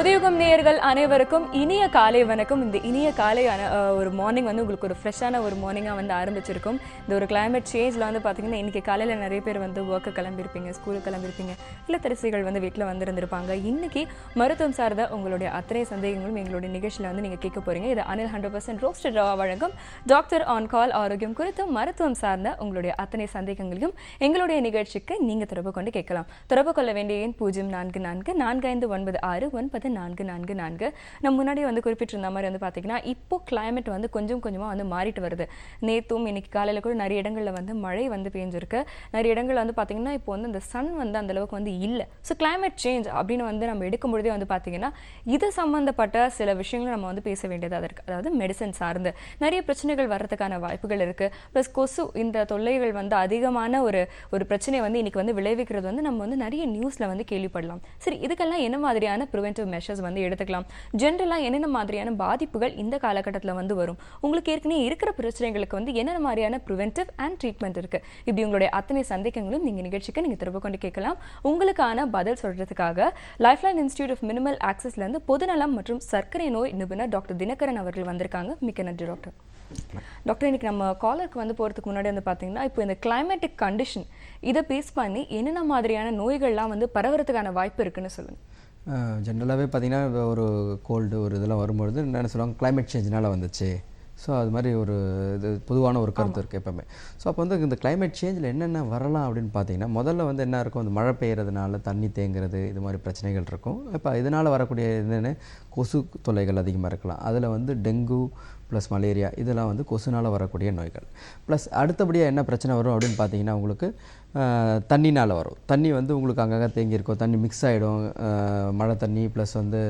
புதியுகம் நேயர்கள் அனைவருக்கும் இனிய காலை வணக்கம். இந்த இனிய காலை ஒரு மார்னிங் வந்து உங்களுக்கு ஒரு ஃப்ரெஷ்ஷான ஒரு மார்னிங்காக வந்து ஆரம்பிச்சிருக்கும். இந்த ஒரு கிளைமேட் சேஞ்சில் வந்து பார்த்தீங்கன்னா இன்றைக்கி காலையில் நிறைய பேர் வந்து ஒர்க்கு கிளம்பியிருப்பீங்க, ஸ்கூலுக்கு கிளம்பியிருப்பீங்க, இல்லத்தரசிகள் வந்து வீட்டில் வந்துருந்துருப்பாங்க. இன்றைக்கி மருத்துவம் சார்ந்த உங்களுடைய அத்தனை சந்தேகங்களும் எங்களுடைய நிகழ்ச்சியில் வந்து நீங்கள் கேட்க போகிறீங்க. இது அனில் 100% ரோஸ்டட் ரவா வழங்கும் டாக்டர் ஆன் கால் ஆரோக்கியம் குறித்து மருத்துவம் சார்ந்த உங்களுடைய அத்தனை சந்தேகங்களையும் எங்களுடைய நிகழ்ச்சிக்கு நீங்கள் தொடர்பு கொண்டு கேட்கலாம். தொடர்பு கொள்ள வேண்டிய எண் 044445969444. நம்ம முன்னாடி வந்து குறிப்பிட்டிருந்த மாதிரி வந்து பார்த்தீங்கன்னா இப்போ கிளைமேட் வந்து கொஞ்சம் கொஞ்சமாக வந்து மாறிட்டு வருது. நேற்றும் இன்னைக்கு காலையில் கூட நிறைய இடங்களில் வந்து மழை வந்து பெஞ்சிருக்கு. நிறைய இடங்களில் வந்து பார்த்தீங்கன்னா இப்போ வந்து அந்த சன் வந்து அந்த அளவுக்கு வந்து இல்லை. ஸோ கிளைமேட் சேஞ்ச் அப்படின்னு வந்து நம்ம எடுக்கும்பொழுதே வந்து பார்த்தீங்கன்னா இது சம்மந்தப்பட்ட சில விஷயங்களும் நம்ம வந்து பேச வேண்டியதாக இருக்குது. அதாவது மெடிசன் சார்ந்து நிறைய பிரச்சனைகள் வர்றதுக்கான வாய்ப்புகள் இருக்குது. ப்ளஸ் கொசு இந்த தொல்லைகள் வந்து அதிகமான ஒரு பிரச்சனையை வந்து இன்னைக்கு வந்து விளைவிக்கிறது வந்து நம்ம வந்து நிறைய நியூஸில் வந்து கேள்விப்படலாம். சரி, இதுக்கெல்லாம் என்ன மாதிரியான ப்ரிவென்டிவ் மெஷர்ஸ் வந்து எடுத்துக்கலாம், ஜென்ரலாக என்னென்ன மாதிரியான பாதிப்புகள் இந்த காலகட்டத்தில் வந்து வரும், உங்களுக்கு ஏற்கனவே இருக்கிற பிரச்சனைகளுக்கு வந்து என்னென்ன மாதிரியான ப்ரிவென்டிவ் அண்ட் ட்ரீட்மெண்ட் இருக்குது, இப்படி உங்களுடைய அத்தனை சந்தேகங்களும் நீங்கள் நிகழ்ச்சிக்கு நீங்கள் திரும்ப கொண்டு கேட்கலாம். உங்களுக்கான பதில் சொல்கிறதுக்காக லைஃப்லைன் இன்ஸ்டிடியூட் ஆஃப் மினிமல் ஆக்சஸ்லேருந்து பொதுநலம் மற்றும் சர்க்கரை நோய் நிபுணர் டாக்டர் தினகரன் அவர்கள் வந்திருக்காங்க. மிக்க நன்றி டாக்டர். டாக்டர், இன்னைக்கு நம்ம காலருக்கு வந்து போகிறதுக்கு முன்னாடி வந்து பார்த்தீங்கன்னா இப்போ இந்த கிளைமேட்டிக் கண்டிஷன் இதை பேஸ் பண்ணி என்னென்ன மாதிரியான நோய்கள்லாம் வந்து பரவுறதுக்கான வாய்ப்பு இருக்குன்னு சொல்லுங்கள். ஜென்ரலாகவே பார்த்திங்கன்னா ஒரு கோல்டு ஒரு இதெல்லாம் வரும்பொழுது என்ன சொல்லுவாங்க, கிளைமேட் சேஞ்சினால் வந்துச்சு. ஸோ அது மாதிரி ஒரு இது பொதுவான ஒரு கருத்து இருக்குது எப்போவுமே. ஸோ அப்போ வந்து இந்த கிளைமேட் சேஞ்சில் என்னென்ன வரலாம் அப்படின்னு பார்த்தீங்கன்னா முதல்ல வந்து என்ன இருக்கும், அந்த மழை பெய்யறதுனால தண்ணி தேங்குறது, இது மாதிரி பிரச்சனைகள் இருக்கும். இப்போ இதனால் வரக்கூடிய என்னென்ன கொசு தொல்லைகள் அதிகமாக இருக்கலாம். அதில் வந்து டெங்கு ப்ளஸ் மலேரியா இதெல்லாம் வந்து கொசுனால் வரக்கூடிய நோய்கள். ப்ளஸ் அடுத்தபடியாக என்ன பிரச்சனை வரும் அப்படின்னு பார்த்தீங்கன்னா உங்களுக்கு தண்ணினால் வரும். தண்ணி வந்து உங்களுக்கு அங்கங்கே தேங்கியிருக்கும், தண்ணி மிக்ஸ் ஆகிடும், மழை தண்ணி ப்ளஸ் வந்து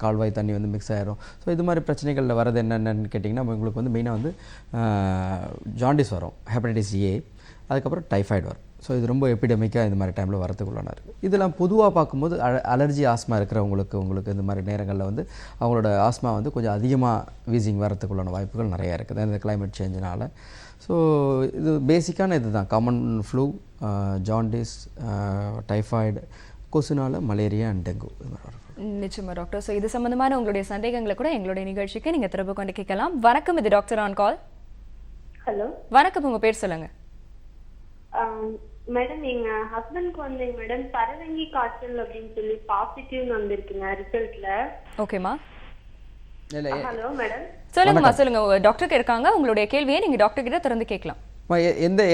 கால்வாய் தண்ணி வந்து மிக்ஸ் ஆகிடும். ஸோ இது மாதிரி பிரச்சனைகளில் வரது என்னென்னு கேட்டிங்கன்னா உங்களுக்கு வந்து மெயினாக வந்து ஜாண்டிஸ் வரும், ஹெப்படைட்டிஸ் ஏ, அதுக்கப்புறம் டைஃபாய்டு வரும். ஸோ இது ரொம்ப எபிடமிக்காக இந்த மாதிரி டைமில் வரத்துக்குள்ளான இருக்குது. இதெல்லாம் பொதுவாக பார்க்கும்போது அலர்ஜி ஆஸ்மா இருக்கிறவங்களுக்கு இந்த மாதிரி நேரங்களில் வந்து அவங்களோட ஆஸ்மா வந்து கொஞ்சம் அதிகமாக வீசிங் வரத்துக்குள்ளான வாய்ப்புகள் நிறையா இருக்குது இந்த கிளைமேட் சேஞ்சினால். ஸோ இது பேசிக்கான இது தான், காமன் ஃப்ளூ, ஜாண்டிஸ், டைஃபாய்டு, கொசுனால மலேரியா அண்ட் டெங்கு இது மாதிரி வரும். நிச்சயமா டாக்டர். ஸோ இது சம்பந்தமான உங்களுடைய சந்தேகங்களை கூட எங்களுடைய நிகழ்ச்சிக்கு நீங்கள் திரும்ப கொண்டு கேட்கலாம். வணக்கம், இது டாக்டர் ஆன் கால். ஹலோ வணக்கம், உங்கள் பேர் சொல்லுங்கள். மேடம், எங்க ஹஸ்பண்ட்க்கு வந்து மேடம் பரவங்கி காய்ச்சல் அப்படின்னு சொல்லி பாசிட்டிவ்னு வந்திருக்குங்க ரிசல்ட்ல. ஓகேமா. ஹலோ மேடம், சொல்லுங்கம்மா, சொல்லுங்க. டாக்டருக்கு இருக்காங்க, உங்களுடைய கேள்வியை நீங்க டாக்டர் கிட்ட திறந்து கேட்கலாம்.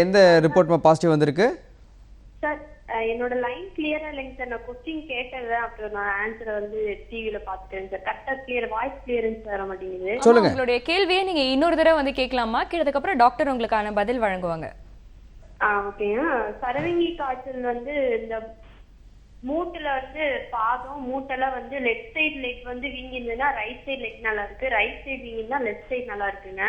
எந்த ரிப்போர்ட் பாசிட்டிவ் வந்திருக்கு சார்? என்னோட லைன் கிளியரா இல்லைங்க சார். நான் கொஸ்டின் கேட்டது, அப்புறம் நான் ஆன்சரை வந்து டிவில பாத்துட்டேன் சார். கரெக்டா கிளியர் வாய்ஸ் கிளியரன்ஸ் வர மாட்டேங்குது. சொல்லுங்க. உங்களுடைய கேள்வியை நீங்க இன்னொரு தடவை வந்து கேட்கலாமா? கேட்டதுக்கு அப்புறம் டாக்டர் உங்களுக்கான பதில் வழங்குவாங்க. ஓகேங்க. சரவங்கி காய்ச்சல் வந்து இந்த மூட்டுல வந்து பாதம் மூட்டெல்லாம் வந்து லெஃப்ட் சைடு லெக் வந்து வீங்கிருந்ததுன்னா ரைட் சைடு லெக் நல்லா இருக்கு, ரைட் சைடு வீங்கிருந்தா லெஃப்ட் சைடு நல்லா இருக்குங்க.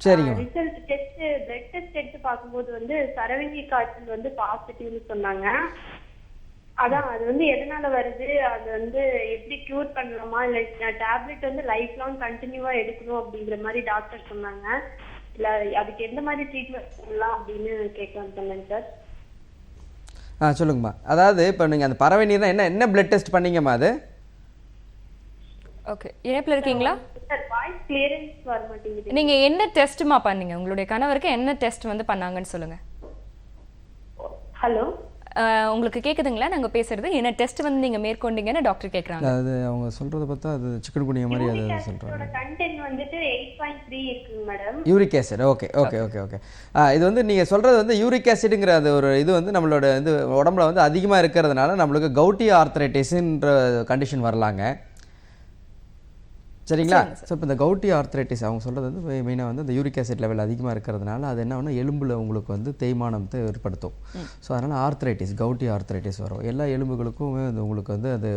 சரிங்க. ரிசல்ட் டெஸ்ட் பிளட் டெஸ்ட் எடுத்து பார்க்கும்போது வந்து சரவங்கி காய்ச்சல் வந்து பாசிட்டிவ்னு சொன்னாங்க. அதான் அது வந்து எதனால வருது, அது வந்து எப்படி கியூர் பண்ணலாமா, இல்லை டேப்லெட் வந்து லைஃப் லாங் கண்டினியூவா எடுக்கணும் அப்படிங்கிற மாதிரி டாக்டர் சொன்னாங்க. இல்ல அதுக்கு எந்த மாதிரி ட்ரீட்மெண்ட் பண்ணலாம் அப்படின்னு கேட்கலாம் சொன்னேன் சார். சொல்லுங்கம்மா. அதாவது இப்போ நீங்கள் அந்த பறவை நீர் தான் என்ன பிளட் டெஸ்ட் பண்ணீங்கம்மா? அது ஓகே, இணைப்பில் இருக்கீங்களா? சார் வாய்ஸ் கிளியரன்ஸ் வர மாட்டேங்குது. நீங்க என்ன டெஸ்ட்மா பண்ணீங்க? உங்களுடைய கணவருக்கு என்ன டெஸ்ட் வந்து பண்ணாங்கன்னு சொல்லுங்க. ஹலோ, உங்களுக்கு கேக்குதுங்களா நாங்க பேசுறது? என்ன டெஸ்ட் வந்து நீங்க மேற்கொண்டீங்கன்னு டாக்டர் கேக்குறாங்க. அது அவங்க சொல்றத பார்த்தா அது சிக்கன் குனியா மாதிரி அது சொல்றாங்க. கண்டென்ட் வந்துட்டு 8.3 இருக்கு மேடம். Uric acid. ஓகே. இது வந்து நீங்க சொல்றது வந்து யூரிக் ஆசிட்ங்கிற அது ஒரு இது வந்து நம்மளோட இது உடம்புல வந்து அதிகமாக இருக்கிறதுனால நம்மளுக்கு கவுட்டி ஆர்த்ரைட்டிஸ்ன்ற கண்டிஷன் வரலாங்க. சரிங்களா? ஸோ இப்போ இந்த கவுட்டி ஆர்த்ரைட்டிஸ் அவங்க சொல்கிறது வந்து மெயினாக வந்து இந்த யூரிக் ஆசிட் லெவல் அதிகமாக இருக்கிறதுனால அது என்ன ஆகும்னா எலும்பில் உங்களுக்கு வந்து தேய்மானத்தை ஏற்படுத்தும். ஸோ அதனால் ஆர்த்ரைட்டிஸ், கவுட்டி ஆர்த்ரைட்டிஸ் வரும். எல்லா எலும்புகளுக்கும் வந்து உங்களுக்கு வந்து அது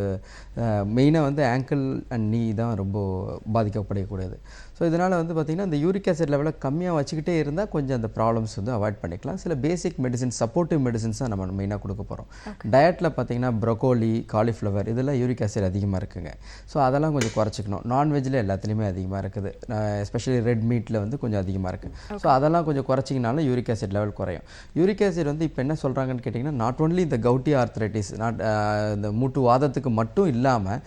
மெயினாக வந்து ஆங்கிள் அண்ட் நீ தான் ரொம்ப பாதிக்கப்படக்கூடியது. ஸோ இதனால் வந்து பார்த்திங்கன்னா இந்த யூரிக் ஆசிட் லெவலை கம்மியாக வச்சுக்கிட்டே இருந்தால் கொஞ்சம் அந்த ப்ராப்ளம்ஸ் வந்து அவாய்ட் பண்ணிக்கலாம். சில பேசிக் மெடிசின்ஸ், சப்போர்ட்டிவ் மெடிசின்ஸ் தான் நம்ம மெயினாக கொடுக்க போகிறோம். டயட்டில் பார்த்திங்கன்னா ப்ரொக்கோலி, காலிஃப்ளவர் இதெல்லாம் யூரிக் ஆசிட் அதிகமாக இருக்குங்க. ஸோ அதெல்லாம் கொஞ்சம் குறைச்சிக்கணும். நான்வெஜ்ஜில் எல்லாத்துலேயுமே அதிகமாக இருக்குது, எஸ்பெஷலி ரெட் மீட்டில் வந்து கொஞ்சம் அதிகமாக இருக்குது. ஸோ அதெல்லாம் கொஞ்சம் குறைச்சிங்கனாலும் யூரிக் ஆசிட் லெவல் குறையும். யூரிக் ஆசிட் வந்து இப்போ என்ன சொல்கிறாங்கன்னு கேட்டிங்கன்னா, நாட் ஒன்லி இந்த கவுட்டி ஆர்த்ரைட்டிஸ், இந்த மூட்டு வாதத்துக்கு மட்டும் இல்லாமல்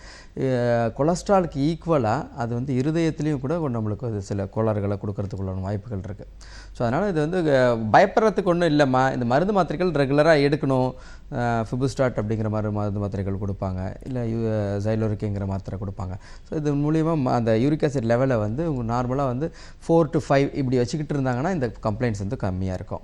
கொலஸ்ட்ராலுக்கு ஈக்குவலாக அது வந்து இருதயத்துலேயும் கூட நம்மளுக்கு அது சில கோளாறுகளை கொடுக்கறதுக்குள்ளான வாய்ப்புகள் இருக்குது. ஸோ அதனால் இது வந்து பயப்படுறதுக்கு ஒன்றும் இல்லைம்மா. இந்த மருந்து மாத்திரைகள் ரெகுலராக எடுக்கணும். ஃபிபுஸ்டாட் அப்படிங்கிற மாதிரி மருந்து மாத்திரைகள் கொடுப்பாங்க, இல்லை ஜைலோரிக்குங்கிற மாத்திரை கொடுப்பாங்க. ஸோ இது மூலியமாக அந்த யூரிக் ஆசிட் லெவலை வந்து நார்மலாக வந்து 4 to 5 இப்படி வச்சுக்கிட்டு இருந்தாங்கன்னா இந்த கம்ப்ளைண்ட்ஸ் வந்து கம்மியாக இருக்கும்.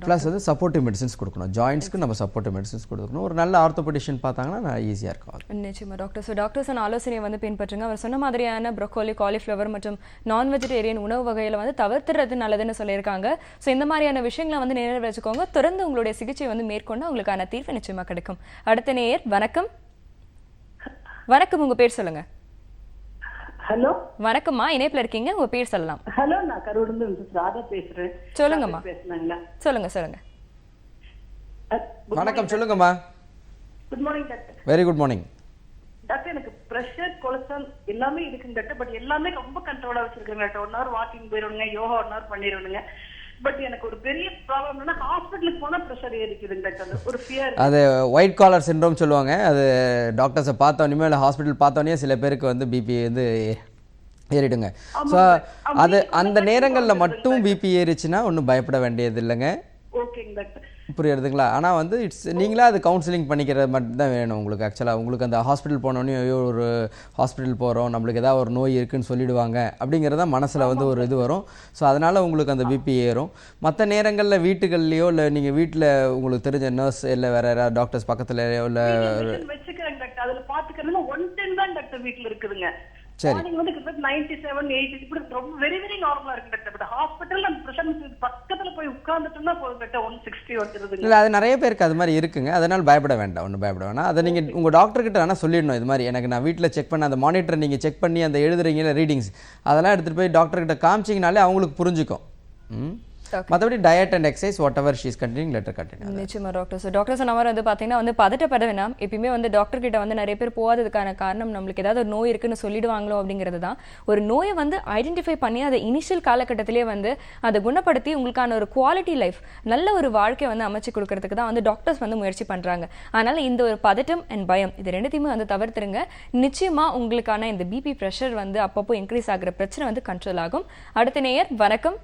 ப்ளஸ் வந்து சப்போர்ட்டிவ் மெடிசன்ஸ் கொடுக்கணும். ஜாயின்ஸ்க்கு நம்ம சப்போர்ட்டிவ் மெடிசன்ஸ் கொடுக்கணும். ஒரு நல்ல ஆர்த்தோபெடிஷியன் பார்த்தாங்கன்னா ஈஸியாக இருக்கும். நிச்சயமாக டாக்டர். ஸோ டாக்டர்ஸ் ஆலோசனையை வந்து பின்பற்றுங்க. அவர் சொன்ன மாதிரியான ப்ரொக்கோலி, காலிஃப்ளவர் மற்றும் நான் வெஜிடேரியன் உணவு வகையில் வந்து தவிர்த்துறது நல்லதுன்னு சொல்லியிருக்காங்க. ஸோ இந்த மாதிரியான விஷயங்களை வந்து நினைவு வச்சுக்கோங்க. தொடர்ந்து உங்களுடைய சிகிச்சை வந்து மேற்கொண்டு உங்களுக்கான தீர்வு நிச்சயமாக கிடைக்கும். அடுத்த நேயர் வணக்கம். வணக்கம், உங்க பேர் சொல்லுங்க. ஹலோ, வணக்கம்மா, இணைப்புல இருக்கீங்க, உங்க பேர் சொல்லலாம். ஹலோ, நான் கரூர்ல இருந்து ராதா பேசுறேன். சொல்லுங்கம்மா. பேசுனாங்களா? சொல்லுங்க. வணக்கம், சொல்லுங்கம்மா. Good morning doctor. Very good morning doctor. எனக்கு பிரஷர், கொலஸ்ட்ரால் எல்லாமே இருக்குங்க டாக்டர். பட் எல்லாமே ரொம்ப கண்ட்ரோலா வச்சிருக்கேன் டாக்டர். 1 hour வாக்கிங் போயிடுங்க, யோகா 1 hour பண்ணிடுவேங்க. பட் எனக்கு ஒரு பெரிய ப்ராப்ளம் என்னன்னா ஹாஸ்பிட்டலுக்கு போனா பிரஷர் ஏறிக்குதுங்க டாக்டர். ஒரு ஃபியர். அது ஒயிட் காலர் சிண்ட்ரோம் சொல்லுவாங்க. அது டாக்டர்ஸை பார்த்தோன்னே இல்லை ஹாஸ்பிட்டல் பார்த்தோன்னே சில பேருக்கு வந்து பிபி வந்து ஏறிடுங்க. ஸோ அது அந்த நேரங்களில் மட்டும் பிபி ஏறிச்சுன்னா ஒன்றும் பயப்பட வேண்டியது இல்லைங்க. ஓகேங்க டாக்டர், புரியுறதுங்களா? ஆனால் வந்து நீங்களா அது கவுன்சிலிங் பண்ணிக்கிறது மட்டும் தான் வேணும் உங்களுக்கு. ஆக்சுவலாக உங்களுக்கு அந்த ஹாஸ்பிட்டல் போனோடனே ஐயோ ஒரு ஹாஸ்பிட்டல் போகிறோம், நம்மளுக்கு ஏதாவது ஒரு நோய் இருக்குன்னு சொல்லிடுவாங்க அப்படிங்கிறத மனசில் வந்து ஒரு இது வரும். ஸோ அதனால் உங்களுக்கு அந்த பிபி ஏறும். மற்ற நேரங்களில் வீட்டுகள்லையோ இல்லை நீங்கள் வீட்டில் உங்களுக்கு தெரிஞ்ச நர்ஸ் இல்லை வேறு யாராவது டாக்டர்ஸ் பக்கத்துலையோ இல்லை வச்சுக்கிறேன் டாக்டர். அதில் பார்த்துக்கிறதுனா 110 தான் டாக்டர் வீட்டில் இருக்குதுங்க. சரி, மார்னிங் வந்து கிட்ட 97, 80 இப்படி ரொம்ப வெரி வெரி நார்மலா இருக்கு டாக்டர். பட் ஹாஸ்பிட்டல்ல அந்த பிரஷர் பக்கத்துல போய் உட்கார்ந்துட்டோம்னா போதும் டாக்டர் 160 வந்துருதுங்க. இல்லை அது நிறைய பேருக்கு அது மாதிரி இருக்குங்க. அதனால் பயப்பட வேண்டாம், ஒன்றும் பயப்பட வேணாம். அதை நீங்கள் உங்கள் டாக்டர்கிட்ட வேணால் சொல்லிடணும். இது மாதிரி எனக்கு நான் வீட்டில் செக் பண்ண அந்த மானிட்டரை நீங்கள் செக் பண்ணி அந்த எழுதுறீங்களா ரீடிங்ஸ் அதெல்லாம் எடுத்துகிட்டு போய் டாக்டர்கிட்ட காமிச்சிங்கனாலே அவங்களுக்கு புரிஞ்சுக்கும். மற்றபடி diet and exercise what ever she is continue letter continue. நிச்சயமா டாக்டர். ஸோ டாக்டர் சொன்ன மாதிரி வந்து பார்த்தீங்கன்னா வந்து பதட்டப்பட வேணாம். எப்பயுமே வந்து டாக்டர் கிட்ட வந்து நிறைய பேர் போகாததுக்கான காரணம் நம்மளுக்கு ஏதாவது ஒரு நோய் இருக்குன்னு சொல்லிடுவாங்களோ அப்படிங்கிறது தான். ஒரு நோயை வந்து ஐடென்டிஃபை பண்ணி அதை இனிஷியல் காலகட்டத்திலே வந்து அதை குணப்படுத்தி உங்களுக்கான ஒரு குவாலிட்டி லைஃப், நல்ல ஒரு வாழ்க்கை வந்து அமைச்சு கொடுக்கறதுக்கு தான் வந்து டாக்டர்ஸ் வந்து முயற்சி பண்றாங்க. அதனால இந்த ஒரு பதட்டம் அண்ட் பயம் இது ரெண்டுத்தையுமே வந்து தவிர்த்துருங்க. நிச்சயமா உங்களுக்கான இந்த பிபி ப்ரெஷர் வந்து அப்பப்போ இன்க்ரீஸ் ஆகிற பிரச்சனை வந்து கண்ட்ரோல் ஆகும். அடுத்த நேயர் வணக்கம்.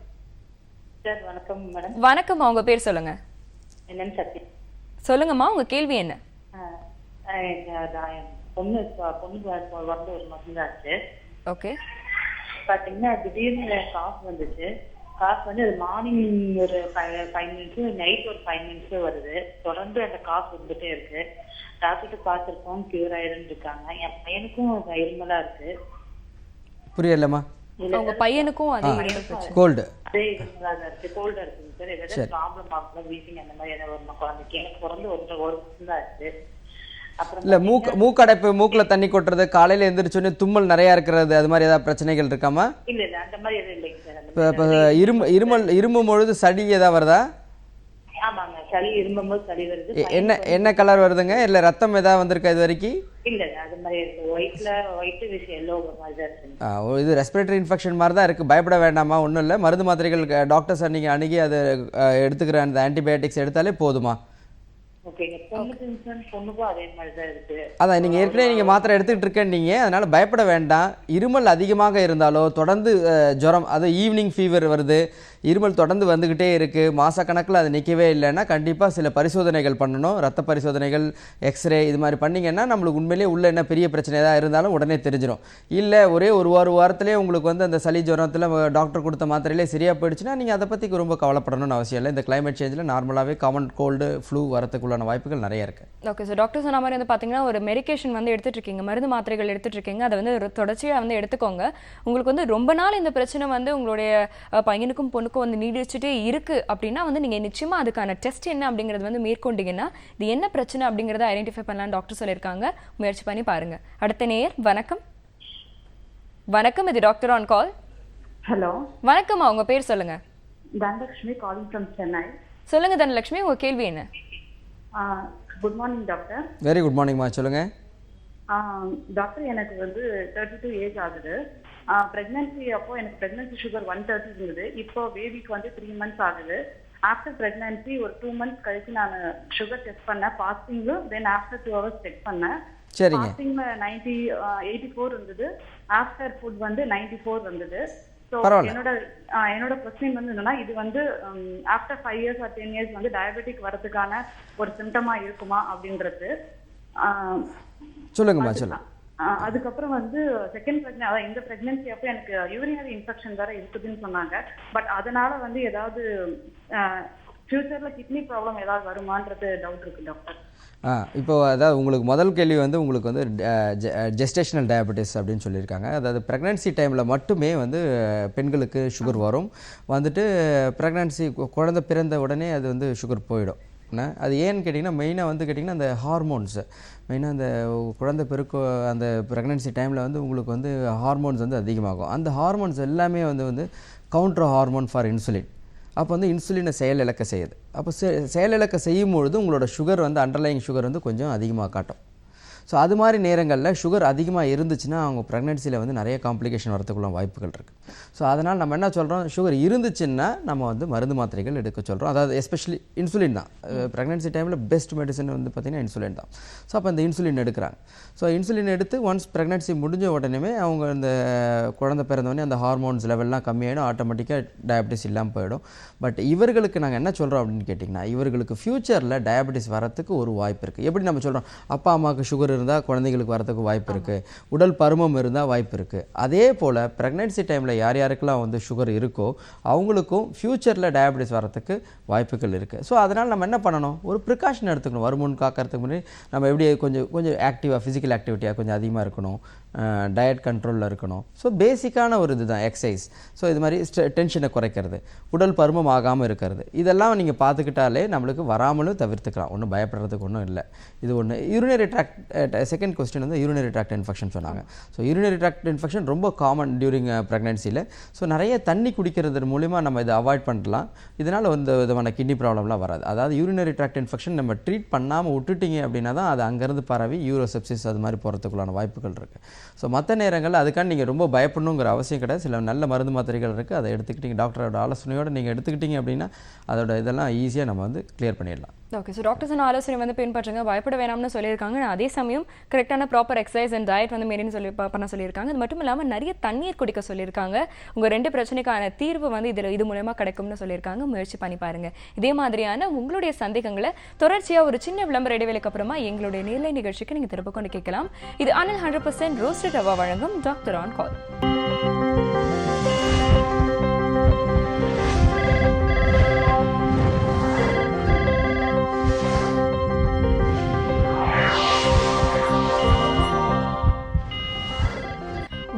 சார் வணக்கம் மேடம். வணக்கம்மா, உங்க பேர் சொல்லுங்க. என்னன்னு சத்தி சொல்லுங்கம்மா, உங்க கேள்வி என்ன? பொண்ணுக்கு வந்து ஒரு மாசம் தான் ஆச்சு. ஓகே. பாத்தீங்கன்னா திடீர்னு காஃப் வந்துச்சு. காஃப் வந்து அது மார்னிங் ஒரு 5 minutes, நைட் ஒரு 5 minutes வருது. தொடர்ந்து அந்த காஃப் வந்துட்டே இருக்கு. டாக்டர்கிட்ட பார்த்துருக்கோம், கியூர் ஆயிடுன்னு இருக்காங்க. என் பையனுக்கும் இருமலா இருக்கு. புரியலம்மா? உங்க பையனுக்கும் அதே கோல்டு அதே இருமலா தான் இருக்கு, கோல்டா இருக்குங்க சார். ஏதாவது ப்ராப்ளம் ஆகுது, வீசிங் அந்த மாதிரி ஏதாவது ஒரு குழந்தைக்கு. எனக்கு பிறந்து ஒரு வருஷம் தான் ஆச்சு. அப்புறம் இல்லை மூக்கடைப்பு, மூக்கில் தண்ணி கொட்டுறது, காலையில் எழுந்திரிச்சோன்னே தும்மல் நிறையா இருக்கிறது, அது மாதிரி ஏதாவது பிரச்சனைகள் இருக்காமா? இல்ல அந்த மாதிரி எதுவும் இல்லைங்க சார். இப்போ இருமும் பொழுது சளி ஏதாவது வருதா? ஆமாங்க, சளி இருமும்போது சளி வருது. என்ன கலர் வருதுங்க? இல்லை ரத்தம் ஏதாவது வந்திருக்கா இது வரைக்கும்? இல்ல அது மாதிரி ஒயிட் விஷயம் எல்லோ மாதிரி தான் இருக்கு. இது ரெஸ்பிரேட்டரி இன்ஃபெக்ஷன் மாதிரி தான் இருக்குது. பயப்பட வேண்டாமா, ஒன்றும் இல்லை. மருந்து மாத்திரைகள் டாக்டர்ஸ் நீங்கள் அணுகி அதை எடுத்துக்கிற அந்த ஆன்டிபயோட்டிக்ஸ் எடுத்தாலே போதுமா? அதான் நீங்கள் ஏற்கனவே மாத்திரை எடுத்துக்கிட்டு இருக்கேன் நீங்கள், அதனால் பயப்பட வேண்டாம். இருமல் அதிகமாக இருந்தாலோ, தொடர்ந்து ஜுரம், அது ஈவினிங் ஃபீவர் வருது, இருமல் தொடர்ந்து வந்துக்கிட்டே இருக்குது, மாதக்கணக்கில் அது நிற்கவே இல்லைன்னா கண்டிப்பாக சில பரிசோதனைகள் பண்ணணும். ரத்த பரிசோதனைகள், எக்ஸ்ரே இது மாதிரி பண்ணிங்கன்னா நம்மளுக்கு உண்மையிலேயே உள்ள என்ன பெரிய பிரச்சனை ஏதாவது இருந்தாலும் உடனே தெரிஞ்சிடும். இல்லை ஒரே ஒரு வாரத்திலே உங்களுக்கு வந்து அந்த சளி ஜுரத்தில் டாக்டர் கொடுத்த மாத்திரையிலே சரியாக போயிடுச்சுன்னா நீங்கள் அதை பற்றி ரொம்ப கவலைப்படணும்னு அவசியம் இல்லை. இந்த கிளைமேட் சேஞ்சில் நார்மலாகவே காமன் கோல்டு, ஃப்ளூ வரத்துக்குள்ள வரத்துக்குள்ளான வாய்ப்புகள் நிறைய இருக்குது. ஓகே சார், டாக்டர் சொன்ன மாதிரி வந்து பார்த்தீங்கன்னா ஒரு மெடிகேஷன் வந்து எடுத்துட்டு இருக்கீங்க, மருந்து மாத்திரைகள் எடுத்துட்டு இருக்கீங்க, அதை வந்து தொடர்ச்சியாக வந்து எடுத்துக்கோங்க. உங்களுக்கு வந்து ரொம்ப நாள் இந்த பிரச்சனை வந்து உங்களுடைய பையனுக்கும் பொண்ணுக்கும் வந்து நீடிச்சுட்டே இருக்கு அப்படின்னா வந்து நீங்கள் நிச்சயமாக அதுக்கான டெஸ்ட் என்ன அப்படிங்கிறது வந்து மேற்கொண்டீங்கன்னா இது என்ன பிரச்சனை அப்படிங்கிறத ஐடென்டிஃபை பண்ணலாம்னு டாக்டர் சொல்லியிருக்காங்க. முயற்சி பண்ணி பாருங்க. அடுத்த நேயர், வணக்கம். வணக்கம், இது டாக்டர் ஆன் கால். ஹலோ, வணக்கம்மா, உங்க பேர் சொல்லுங்க. Dhanalakshmi calling from Chennai. சொல்லுங்க தனலட்சுமி, உங்க கேள்வி என்ன? Good morning doctor. Very good மார்னிங்மா, சொல்லுங்கள். டாக்டர், எனக்கு வந்து 32 ஏஜ் ஆகுது. ப்ரெக்னன்சி அப்போ எனக்கு ப்ரெக்னன்சி சுகர் 130 இருந்தது. இப்போ பேபிக்கு வந்து 3 months ஆகுது. ஆஃப்டர் ப்ரெக்னன்சி ஒரு 2 months கழிச்சு நான் சுகர் டெஸ்ட் பண்ணேன், fasting. Then after 2 hours check பண்ணேன். சரிங்க. ஃபாஸ்டிங்ல 84 இருந்தது, ஆஃப்டர் ஃபுட் வந்து 94 வந்தது. ஸோ என்னோட கொஸ்டின் வந்து என்னன்னா, இது வந்து ஆஃப்டர் 5 years or 10 years வந்து டயபெட்டிக் வரதுக்கான ஒரு சிம்டமா இருக்குமா அப்படின்றது. சொல்லுங்கம்மா, சொல்லுங்க. அதுக்கப்புறம் வந்து செகண்ட் ப்ரெக்னன்சி, அதாவது இந்த ப்ரெக்னன்சி அப்போ எனக்கு யூரினரி இன்ஃபெக்ஷன் வேற இருக்குதுன்னு சொன்னாங்க. பட் அதனால வந்து ஏதாவது ஃபியூச்சர்ல கிட்னி ப்ராப்ளம் ஏதாவது வருமான்றது டவுட் இருக்கு டாக்டர். இப்போ அதாவது உங்களுக்கு முதல் கேள்வி வந்து உங்களுக்கு வந்து ஜெஸ்டேஷனல் டயபெட்டிஸ் அப்படின்னு சொல்லியிருக்காங்க. அதாவது ப்ரெக்னன்சி டைமில் மட்டுமே வந்து பெண்களுக்கு சுகர் வரும். வந்துட்டு ப்ரெக்னன்சி குழந்தை பிறந்த உடனே அது வந்து சுகர் போயிடும். அது ஏன்னு கேட்டிங்கன்னா, மெயினாக வந்து கேட்டிங்கன்னா அந்த ஹார்மோன்ஸு, மெயினாக அந்த குழந்தை பெருக்க அந்த ப்ரெக்னன்சி டைமில் வந்து உங்களுக்கு வந்து ஹார்மோன்ஸ் வந்து அதிகமாகும். அந்த ஹார்மோன்ஸ் எல்லாமே வந்து கவுண்டர் ஹார்மோன் ஃபார் இன்சுலின். அப்போ வந்து இன்சுலினை செயலிழக்க செய்யுது. அப்போ செயலிழக்க செய்யும் பொழுது உங்களோட சுகர் வந்து அண்டர்லைங் சுகர் வந்து கொஞ்சம் அதிகமாக காட்டும். ஸோ அது மாதிரி நேரங்களில் சுகர் அதிகமாக இருந்துச்சுன்னா அவங்க ப்ரெக்னன்சியில் வந்து நிறைய காம்ப்ளிகேஷன் வரதுக்குள்ள வாய்ப்புகள் இருக்குது. ஸோ அதனால் நம்ம என்ன சொல்கிறோம், சுகர் இருந்துச்சுன்னா நம்ம வந்து மருந்து மாத்திரைகள் எடுக்க சொல்கிறோம். அதாவது எஸ்பெஷலி இன்சுலின் தான் ப்ரெக்னன்சி டைமில் பெஸ்ட் மெடிசன் வந்து பார்த்திங்கன்னா இன்சுலின் தான். ஸோ அப்போ இந்த இன்சுலின் எடுக்கிறாங்க. ஸோ இன்சுலின் எடுத்து ஒன்ஸ் ப்ரெக்னன்சி முடிஞ்ச உடனே அவங்க இந்த குழந்தை பிறந்தவொடனே அந்த ஹார்மோன்ஸ் லெவல்லாம் கம்மியாகிடும், ஆட்டோமேட்டிக்காக டயபெட்டிஸ் இல்லாமல் போயிடும். பட் இவர்களுக்கு நாங்கள் என்ன சொல்கிறோம் அப்படின்னு கேட்டிங்கன்னா, இவர்களுக்கு ஃப்யூச்சரில் டயபெட்டிஸ் வரத்துக்கு ஒரு வாய்ப்பு இருக்குது. எப்படி நம்ம சொல்கிறோம், அப்பா அம்மாவுக்கு சுகர் இருந்தால் குழந்தைகளுக்கு வரதுக்கு வாய்ப்பு இருக்குது, உடல் பருமம் இருந்தால் வாய்ப்பு இருக்குது. அதே போல் ப்ரெக்னன்சி டைமில் யார் யாருக்கெல்லாம் வந்து சுகர் இருக்கோ அவங்களுக்கும் ஃப்யூச்சரில் டயபெட்டிஸ் வரத்துக்கு வாய்ப்புகள் இருக்குது. ஸோ அதனால் நம்ம என்ன பண்ணணும், ஒரு ப்ரிகாஷன் எடுத்துக்கணும். வருமுன் காக்கிறதுக்கு முன்னாடி நம்ம எப்படி கொஞ்சம் ஆக்டிவாக, ஃபிசிக்கல் ஆக்டிவிட்டியாக கொஞ்சம் அதிகமாக இருக்கணும், டயட் கண்ட்ரோலில் இருக்கணும். ஸோ பேசிக்கான ஒரு இதுதான் எக்ஸசைஸ். ஸோ இது மாதிரி டென்ஷனை குறைக்கிறது, உடல் பருமம் ஆகாமல் இருக்கிறது, இதெல்லாம் நீங்கள் பார்த்துக்கிட்டாலே நம்மளுக்கு வராமலும் தவிர்த்துக்கலாம். ஒன்றும் பயப்படுறதுக்கு ஒன்றும் இல்லை. இது ஒன்று. யூரினரி ட்ராக்ட், செகண்ட் கொஸ்டின் வந்து யூரினரி ட்ராக்ட் இன்ஃபெக்ஷன் சொன்னாங்க. ஸோ யூரினரி ட்ராக்ட் இன்ஃபெக்ஷன் ரொம்ப காமன் டியூரிங் ப்ரெக்னன்சியில். ஸோ நிறைய தண்ணி குடிக்கிறது மூலிமா நம்ம இதை அவாய்ட் பண்ணலாம். இதனால் வந்து விதமான கிட்னி ப்ராப்ளம்லாம் வராது. அதாவது யூரினரி ட்ராக்ட் இன்ஃபெக்ஷன் நம்ம ட்ரீட் பண்ணாமல் விட்டுட்டிங்க அப்படின்னா தான் அது அங்கேருந்து பரவி யூரோசெப்சிஸ் அது மாதிரி போகிறதுக்குள்ளான வாய்ப்புகள் இருக்குது. ஸோ மற்ற நேரங்களில் அதுக்காண்டி நீங்கள் ரொம்ப பயப்படணுங்கிற அவசியம் கிடையாது. சில நல்ல மருந்து மாத்திரைகள் இருக்குது, அதை எடுத்துக்கிட்டிங்க, டாக்டரோட ஆலோசனையோடு நீங்கள் எடுத்துக்கிட்டிங்க அப்படின்னா அதோட இதெல்லாம் ஈஸியாக நம்ம வந்து கிளியர் பண்ணிடலாம். ஓகே, ஸோ டாக்டர்ஸ் ஆலோசனை வந்து பின்பற்றுங்க, பயப்பட வேணாம்னு சொல்லியிருக்காங்க. அதே சமயம் கரெக்டான ப்ராப்பர் எக்ஸசைஸ் அண்ட் டயட் வந்து மெயின்டைன் பண்ண சொல்லியிருக்காங்க. அது மட்டும் இல்லாமல் நிறைய தண்ணீர் குடிக்க சொல்லியிருக்காங்க. உங்கள் 2 பிரச்சனைக்கான தீர்வு வந்து இது மூலமாக கிடைக்கும்னு சொல்லியிருக்காங்க. முயற்சி பண்ணி பாருங்க. இதே மாதிரியான உங்களுடைய சந்தேகங்களை தொடர்ச்சியாக ஒரு சின்ன விளம்பர இடைவேளைக்கு அப்புறமா எங்களுடைய நேர்லை நிகழ்ச்சிக்கு நீங்கள் திரும்ப கொண்டு கேட்கலாம். இது அனில் 100% ரோஸ்டட் ரவா வழங்கும் doctor on call.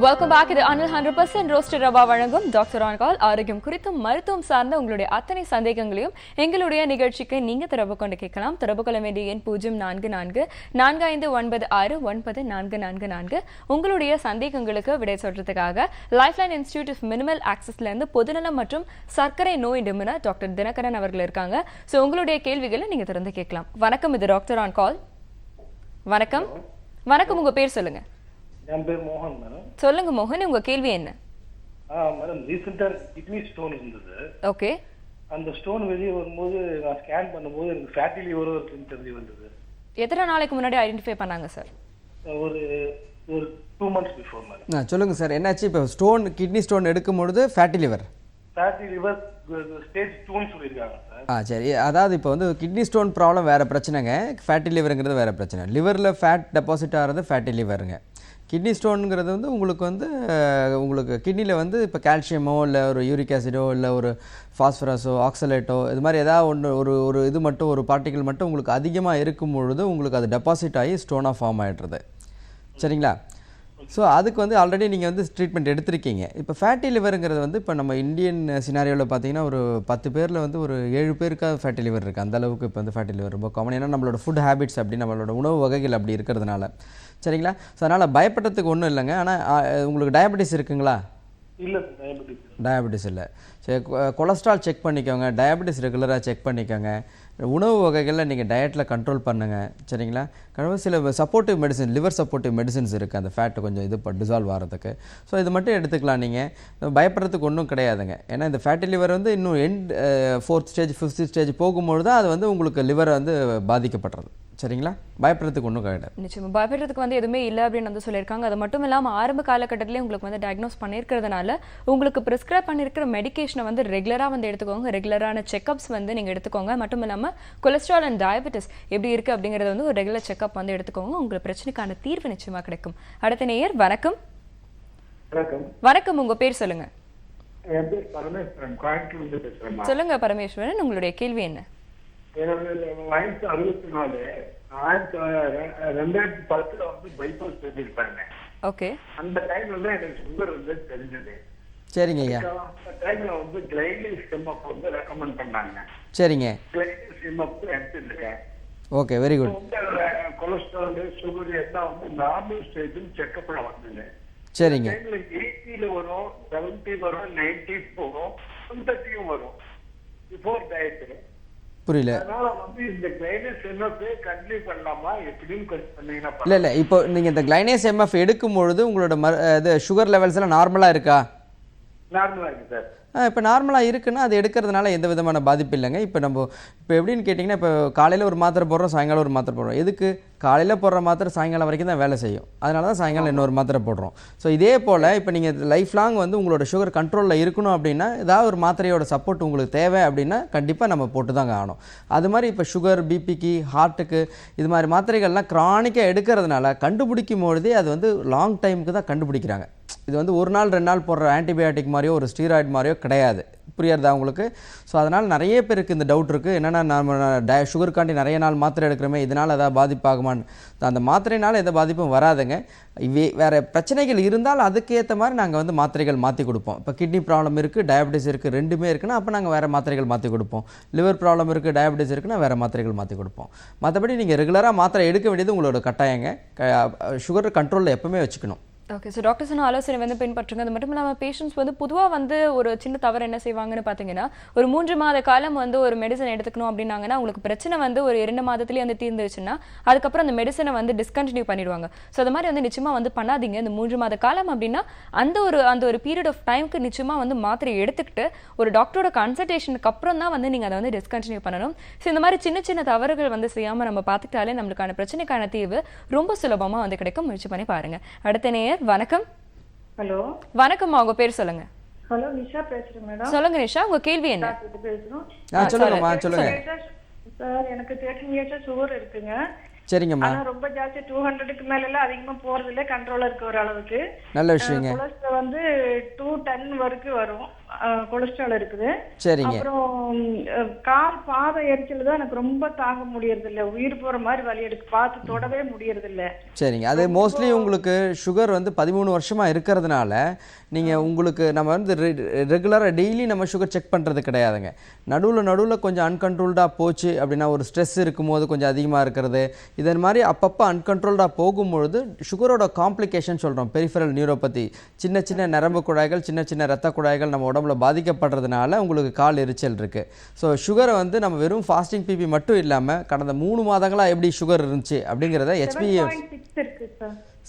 Welcome back. இது அனில் 100% ரோஸ்டட் ரவா வழங்கும் டாக்டர் ஆன் கால். ஆரோக்கியம் குறித்தும் மருத்துவம் சார்ந்த உங்களுடைய அத்தனை சந்தேகங்களையும் எங்களுடைய நிகழ்ச்சிக்கு நீங்க தொடர்பு கொண்டு கேட்கலாம். தொடர்பு கொள்ள வேண்டிய எண் 0444569444. உங்களுடைய சந்தேகங்களுக்கு விடை சொல்றதுக்காக லைஃப்லைன் இன்ஸ்டிடியூட் ஆஃப் மினிமல் ஆக்சஸ்ல இருந்து பொதுநலம் மற்றும் சர்க்கரை நோய் நிபுணர் டாக்டர் தினகரன் அவர்கள் இருக்காங்க. ஸோ உங்களுடைய கேள்விகளை நீங்க திறந்து கேட்கலாம். வணக்கம், இது டாக்டர் ஆன் கால். வணக்கம். வணக்கம், உங்க பேர் சொல்லுங்க. என் பேர் மோகன் மேடம். சொல்லுங்க மோகன், உங்க கேள்வி என்ன? மேடம், ரீசெண்டா கிட்னி ஸ்டோன் இருந்தது. ஓகே. அந்த ஸ்டோன் வெளியே வரும்போது நான் ஸ்கேன் பண்ணும்போது எனக்கு ஃபேட்டி லிவர் இருக்குன்னு தெரிய வந்தது. எத்தனை நாளைக்கு முன்னாடி ஐடென்டிஃபை பண்ணாங்க சார்? ஒரு 2 months பிஃபோர் மேடம். சொல்லுங்கள் சார், என்னாச்சு? இப்போ ஸ்டோன், கிட்னி ஸ்டோன் எடுக்கும்பொழுது ஃபேட்டி லிவர் ஸ்டேஜ் 2ன்னு சொல்லியிருக்காங்க சார். சரி. அதாவது இப்போ வந்து கிட்னி ஸ்டோன் ப்ராப்ளம் வேறு பிரச்சனைங்க, ஃபேட்டி லிவருங்கிறது வேறு பிரச்சனை. லிவரில் ஃபேட் டெபாசிட் ஆகிறது ஃபேட்டி லிவருங்க. கிட்னி ஸ்டோனுங்கிறது வந்து உங்களுக்கு வந்து உங்களுக்கு கிட்னியில் வந்து இப்போ கால்சியமோ இல்லை ஒரு யூரிக் ஆசிடோ இல்லை ஒரு ஃபாஸ்பரஸோ ஆக்சலேட்டோ இது மாதிரி ஏதாவது ஒன்று ஒரு இது மட்டும் ஒரு பார்ட்டிகல் மட்டும் உங்களுக்கு அதிகமாக இருக்கும் பொழுது உங்களுக்கு அது டெபாசிட் ஆகி ஸ்டோனாக ஃபார்ம் ஆகிடுறது. சரிங்களா? ஸோ அதுக்கு வந்து ஆல்ரெடி நீங்கள் வந்து ட்ரீட்மெண்ட் எடுத்திருக்கீங்க. இப்போ ஃபேட்டி லிவருங்கிறது வந்து இப்போ நம்ம இந்தியன் சினாரியோவில் பார்த்தீங்கன்னா ஒரு 10 பேரில் வந்து ஒரு 7 பேருக்காக ஃபேட்டி லிவர் இருக்குது. அந்தளவுக்கு இப்போ வந்து ஃபேட்டி லிவர் ரொம்ப காமன். ஏன்னா நம்மளோட ஃபுட் ஹேபிட்ஸ் அப்படி நம்மளோட உணவு வகைகள் அப்படி இருக்கிறதுனால. சரிங்களா? ஸோ அதனால் பயப்படுறதுக்கு ஒன்றும் இல்லைங்க. ஆனால் உங்களுக்கு டயபெட்டிஸ் இருக்குங்களா? இல்ல டயபெட்டிஸ் இல்லை. சரி, கொலஸ்ட்ரால் செக் பண்ணிக்கோங்க. டயபெட்டிஸ் ரெகுலராக செக் பண்ணிக்கோங்க. உணவு வகைகளில் நீங்கள் டயட்டில் கண்ட்ரோல் பண்ணுங்கள். சரிங்களா? சில supportive medicine, liver supportive medicines இருக்குது அந்த ஃபேட்டு கொஞ்சம் இது டிசால்வ் ஆகிறதுக்கு. ஸோ இது மட்டும் எடுத்துக்கலாம். நீங்கள் பயப்படுறதுக்கு ஒன்றும் கிடையாதுங்க. ஏன்னா இந்த ஃபேட்டி லிவர் வந்து இன்னும் 4th ஸ்டேஜ் 5th ஸ்டேஜ் போகும்பொழுது தான் அது வந்து உங்களுக்கு லிவரை வந்து பாதிக்கப்படுறது. சரிங்களா? பயப்படுறதுக்கு ஒன்றும் கிடையாது. நிச்சயமா பயப்படுறதுக்கு வந்து எதுவுமே இல்லை அப்படின்னு வந்து சொல்லியிருக்காங்க. அது மட்டும் இல்லாமல் ஆரம்ப காலகட்டத்திலே உங்களுக்கு வந்து டயக்னோஸ் பண்ணியிருக்கிறதுனால உங்களுக்கு ப்ரிஸ்கிரைப் பண்ணியிருக்கிற மெடிக்கேஷனை வந்து ரெகுலராக வந்து எடுத்துக்கோங்க. ரெகுலரான செக்அப்ஸ் வந்து நீங்கள் எடுத்துக்கோங்க. மட்டும் இல்லாமல் கொலஸ்ட்ரால் அண்ட் டயபெட்டிஸ் எப்படி இருக்குது அப்படிங்கிறத வந்து ஒரு ரெகுலர் செக்அப் வந்து எடுத்துக்கோங்க. உங்களுக்கு பிரச்சனைக்கான தீர்வு நிச்சயமாக கிடைக்கும். அடுத்த நேயர் வணக்கம். வணக்கம், உங்கள் பேர் சொல்லுங்க. என் பேர் பரமேஸ்வரன், கோயம்புத்தூர்ல பேசுறேன். சொல்லுங்க பரமேஸ்வரன், உங்களுடைய கேள்வி என்ன? என்னோட வயசு 64. 2010 வந்து பைபாஸ் செஞ்சிருப்பாங்க. ஓகே. அந்த டைம்ல தான் எனக்கு சுகர் வந்து தெரிஞ்சது. சரிங்க ஐயா. அந்த டைம்ல வந்து கிளைனிஸ் சிம்மப் வந்து ரெக்கமெண்ட் பண்ணாங்க. சரிங்க. கிளைனிஸ் சிம்மப் எடுத்துருக்கேன். Okay, very good. Cholesterol sugar எல்லாம் வந்து நார்மல் ஸ்டேஜ் செக்அப்ல வந்தது. சரிங்க. 80 வரும், 70 வரும், 90 போகும், 130 வரும் பிஃபோர் டயட். புரியல. அதனால வந்து இந்த கிளைனஸ் எம்எஃப் கண்டினியூ பண்ணலாமா எப்படின்னு கொஞ்சம் பண்ணீங்கன்னா. இல்லை இப்போ நீங்கள் இந்த கிளைனேஸ் எம்எஃப் எடுக்கும் பொழுது உங்களோட இது சுகர் லெவல்ஸ் எல்லாம் நார்மலாக இருக்கா? நார்மலா இருக்கு சார். இப்போ நார்மலாக இருக்குன்னா அது எடுக்கிறதுனால எந்த விதமான பாதிப்பு இல்லைங்க. இப்போ எப்படின்னு கேட்டிங்கன்னா, இப்போ காலையில் ஒரு மாத்திரை போடுறோம், சாயங்காலம் ஒரு மாத்திரை போடுறோம். எதுக்கு? காலையில் போடுற மாத்திரை சாயங்காலம் வரைக்கும் தான் வேலை செய்யும். அதனால தான் சாயங்காலம் இன்னொரு மாத்திரை போடுறோம். ஸோ இதே போல் இப்போ நீங்கள் லைஃப் லாங் வந்து உங்களோட சுகர் கண்ட்ரோலில் இருக்கணும் அப்படின்னா ஏதாவது ஒரு மாத்திரையோட சப்போர்ட் உங்களுக்கு தேவை அப்படின்னா கண்டிப்பாக நம்ம போட்டு தாங்க ஆகணும். அது மாதிரி இப்போ சுகர், பிபிக்கு, ஹார்ட்டுக்கு இது மாதிரி மாத்திரைகள்லாம் க்ரானிக்காக எடுக்கிறதுனால கண்டுபிடிக்கும் பொழுதே அது வந்து லாங் டைமுக்கு தான் கண்டுபிடிக்கிறாங்க. இது வந்து ஒரு நாள் 2 நாள் போடுற ஆன்டிபயோட்டிக் மாதிரியோ ஒரு ஸ்டீராய்டு மாதிரியோ கிடையாது. புரியுறதா உங்களுக்கு? ஸோ அதனால் நிறைய பேருக்கு இந்த டவுட் இருக்குது. என்னென்னா நம்ம சுகருக்காண்டி நிறைய நாள் மாத்திரை எடுக்கிறோமே, இதனால் எதாவது பாதிப்பாகுமான்னு. அந்த மாத்திரைனால எந்த பாதிப்பும் வராதுங்க. வேறு பிரச்சனைகள் இருந்தால் அதுக்கேற்ற மாதிரி நாங்கள் வந்து மாத்திரைகள் மாற்றி கொடுப்போம். இப்போ கிட்னி ப்ராப்ளம் இருக்குது, டயபெட்டிஸ் இருக்குது, ரெண்டுமே இருக்குன்னா அப்போ நாங்கள் வேறு மாத்திரைகள் மாற்றி கொடுப்போம். லிவர் ப்ராப்ளம் இருக்குது, டயபெட்டிஸ் இருக்குன்னா வேறு மாத்திரைகள் மாற்றி கொடுப்போம். மற்றபடி நீங்கள் ரெகுலராக மாத்திரை எடுக்க வேண்டியது உங்களோட கட்டாயங்க. சுகர் கண்ட்ரோலில் எப்பவுமே வச்சுக்கணும். ஓகே. ஸோ டாக்டர்ஸ் ஆலோசனை வந்து பின்பற்றுங்க. அது மட்டும் இல்லாமல் பேஷண்ட்ஸ் வந்து பொதுவாக வந்து ஒரு சின்ன தவறு என்ன செய்வாங்கன்னு பார்த்தீங்கன்னா, ஒரு 3 மாத காலம் வந்து ஒரு மெடிசன் எடுத்துக்கணும் அப்படின்னாங்கன்னா உங்களுக்கு பிரச்சனை வந்து ஒரு 2 மாதத்துலேயே வந்து தீர்ந்துருச்சுன்னா அதுக்கப்புறம் அந்த மெடிசனை வந்து டிஸ்கண்டினியூ பண்ணிடுவாங்க. ஸோ அது மாதிரி வந்து நிச்சயமாக வந்து பண்ணாதீங்க. இந்த 3 மாத காலம் அப்படின்னா அந்த ஒரு பீரியட் ஆஃப் டைமுக்கு நிச்சயமாக வந்து மாத்திரை எடுத்துக்கிட்டு ஒரு டாக்டரோட கன்சல்டேஷனுக்கு அப்புறம் தான் வந்து நீங்கள் அதை வந்து டிஸ்கண்டினியூ பண்ணணும். ஸோ இந்த மாதிரி சின்ன சின்ன தவறுகள் வந்து செய்யாமல் நம்ம பார்த்துக்கிட்டாலே நம்மளுக்கான பிரச்சனைக்கான தீர்வு ரொம்ப சுலபமாக வந்து கிடைக்கும். முயற்சி பண்ணி பாருங்க. அடுத்த நேயர் வணக்கம். ஹலோ வணக்கம், உங்க பேர் சொல்லுங்க. ஹலோ, நிஷா பேசுறேன் மேடம். சொல்லுங்க நிஷா, உங்க கேள்வி என்ன? சொல்லுங்கம்மா, சொல்லுங்க சார். எனக்கு 13 இயர்ஸா சுகர் இருக்குங்க. சரிங்கம்மா. ஆனா ரொம்ப ஜாஸ்தி 200க்கு மேல எல்லாம் அதிகமா போறது இல்ல, கண்ட்ரோலா இருக்க ஒரு அளவுக்கு. நல்ல விஷயங்க. கொலஸ்ட்ரால் வந்து 210 வரைக்கும் வரும். கொலஸ்ட்ரால் இருக்குது. சரிங்க. அப்புறம் கால் பாத எரிச்சல் தான் எனக்கு ரொம்ப தாங்க முடியறது இல்ல. உயிர் போற மாதிரி வலி எடுக்கு, பார்த்து தொடவே முடியறது இல்ல. சரிங்க. அது மோஸ்ட்லி உங்களுக்கு சுகர் வந்து 13 வருஷமா இருக்கிறதுனால உங்களுக்கு நம்ம வந்து ரெகுலராக டெய்லி நம்ம சுகர் செக் பண்ணுறது கிடையாதுங்க. நடுவில் கொஞ்சம் அன்கண்ட்ரோல்டாக போச்சு அப்படின்னா, ஒரு ஸ்ட்ரெஸ் இருக்கும்போது கொஞ்சம் அதிகமாக இருக்கிறது, இதன் மாதிரி அப்பப்போ அன்கண்ட்ரோல்டாக போகும்பொழுது சுகரோட காம்ப்ளிகேஷன் சொல்கிறோம். பெரிஃபரல் நியூரோபதி, சின்ன சின்ன நரம்பு குழாய்கள், சின்ன சின்ன ரத்த குழாய்கள் நம்ம உடம்புல பாதிக்கப்படுறதுனால உங்களுக்கு கால் எரிச்சல் இருக்குது. ஸோ சுகரை வந்து நம்ம வெறும் ஃபாஸ்டிங் பிபி மட்டும் இல்லாமல் கடந்த 3 மாதங்களாக எப்படி சுகர் இருந்துச்சு அப்படிங்கிறத HbA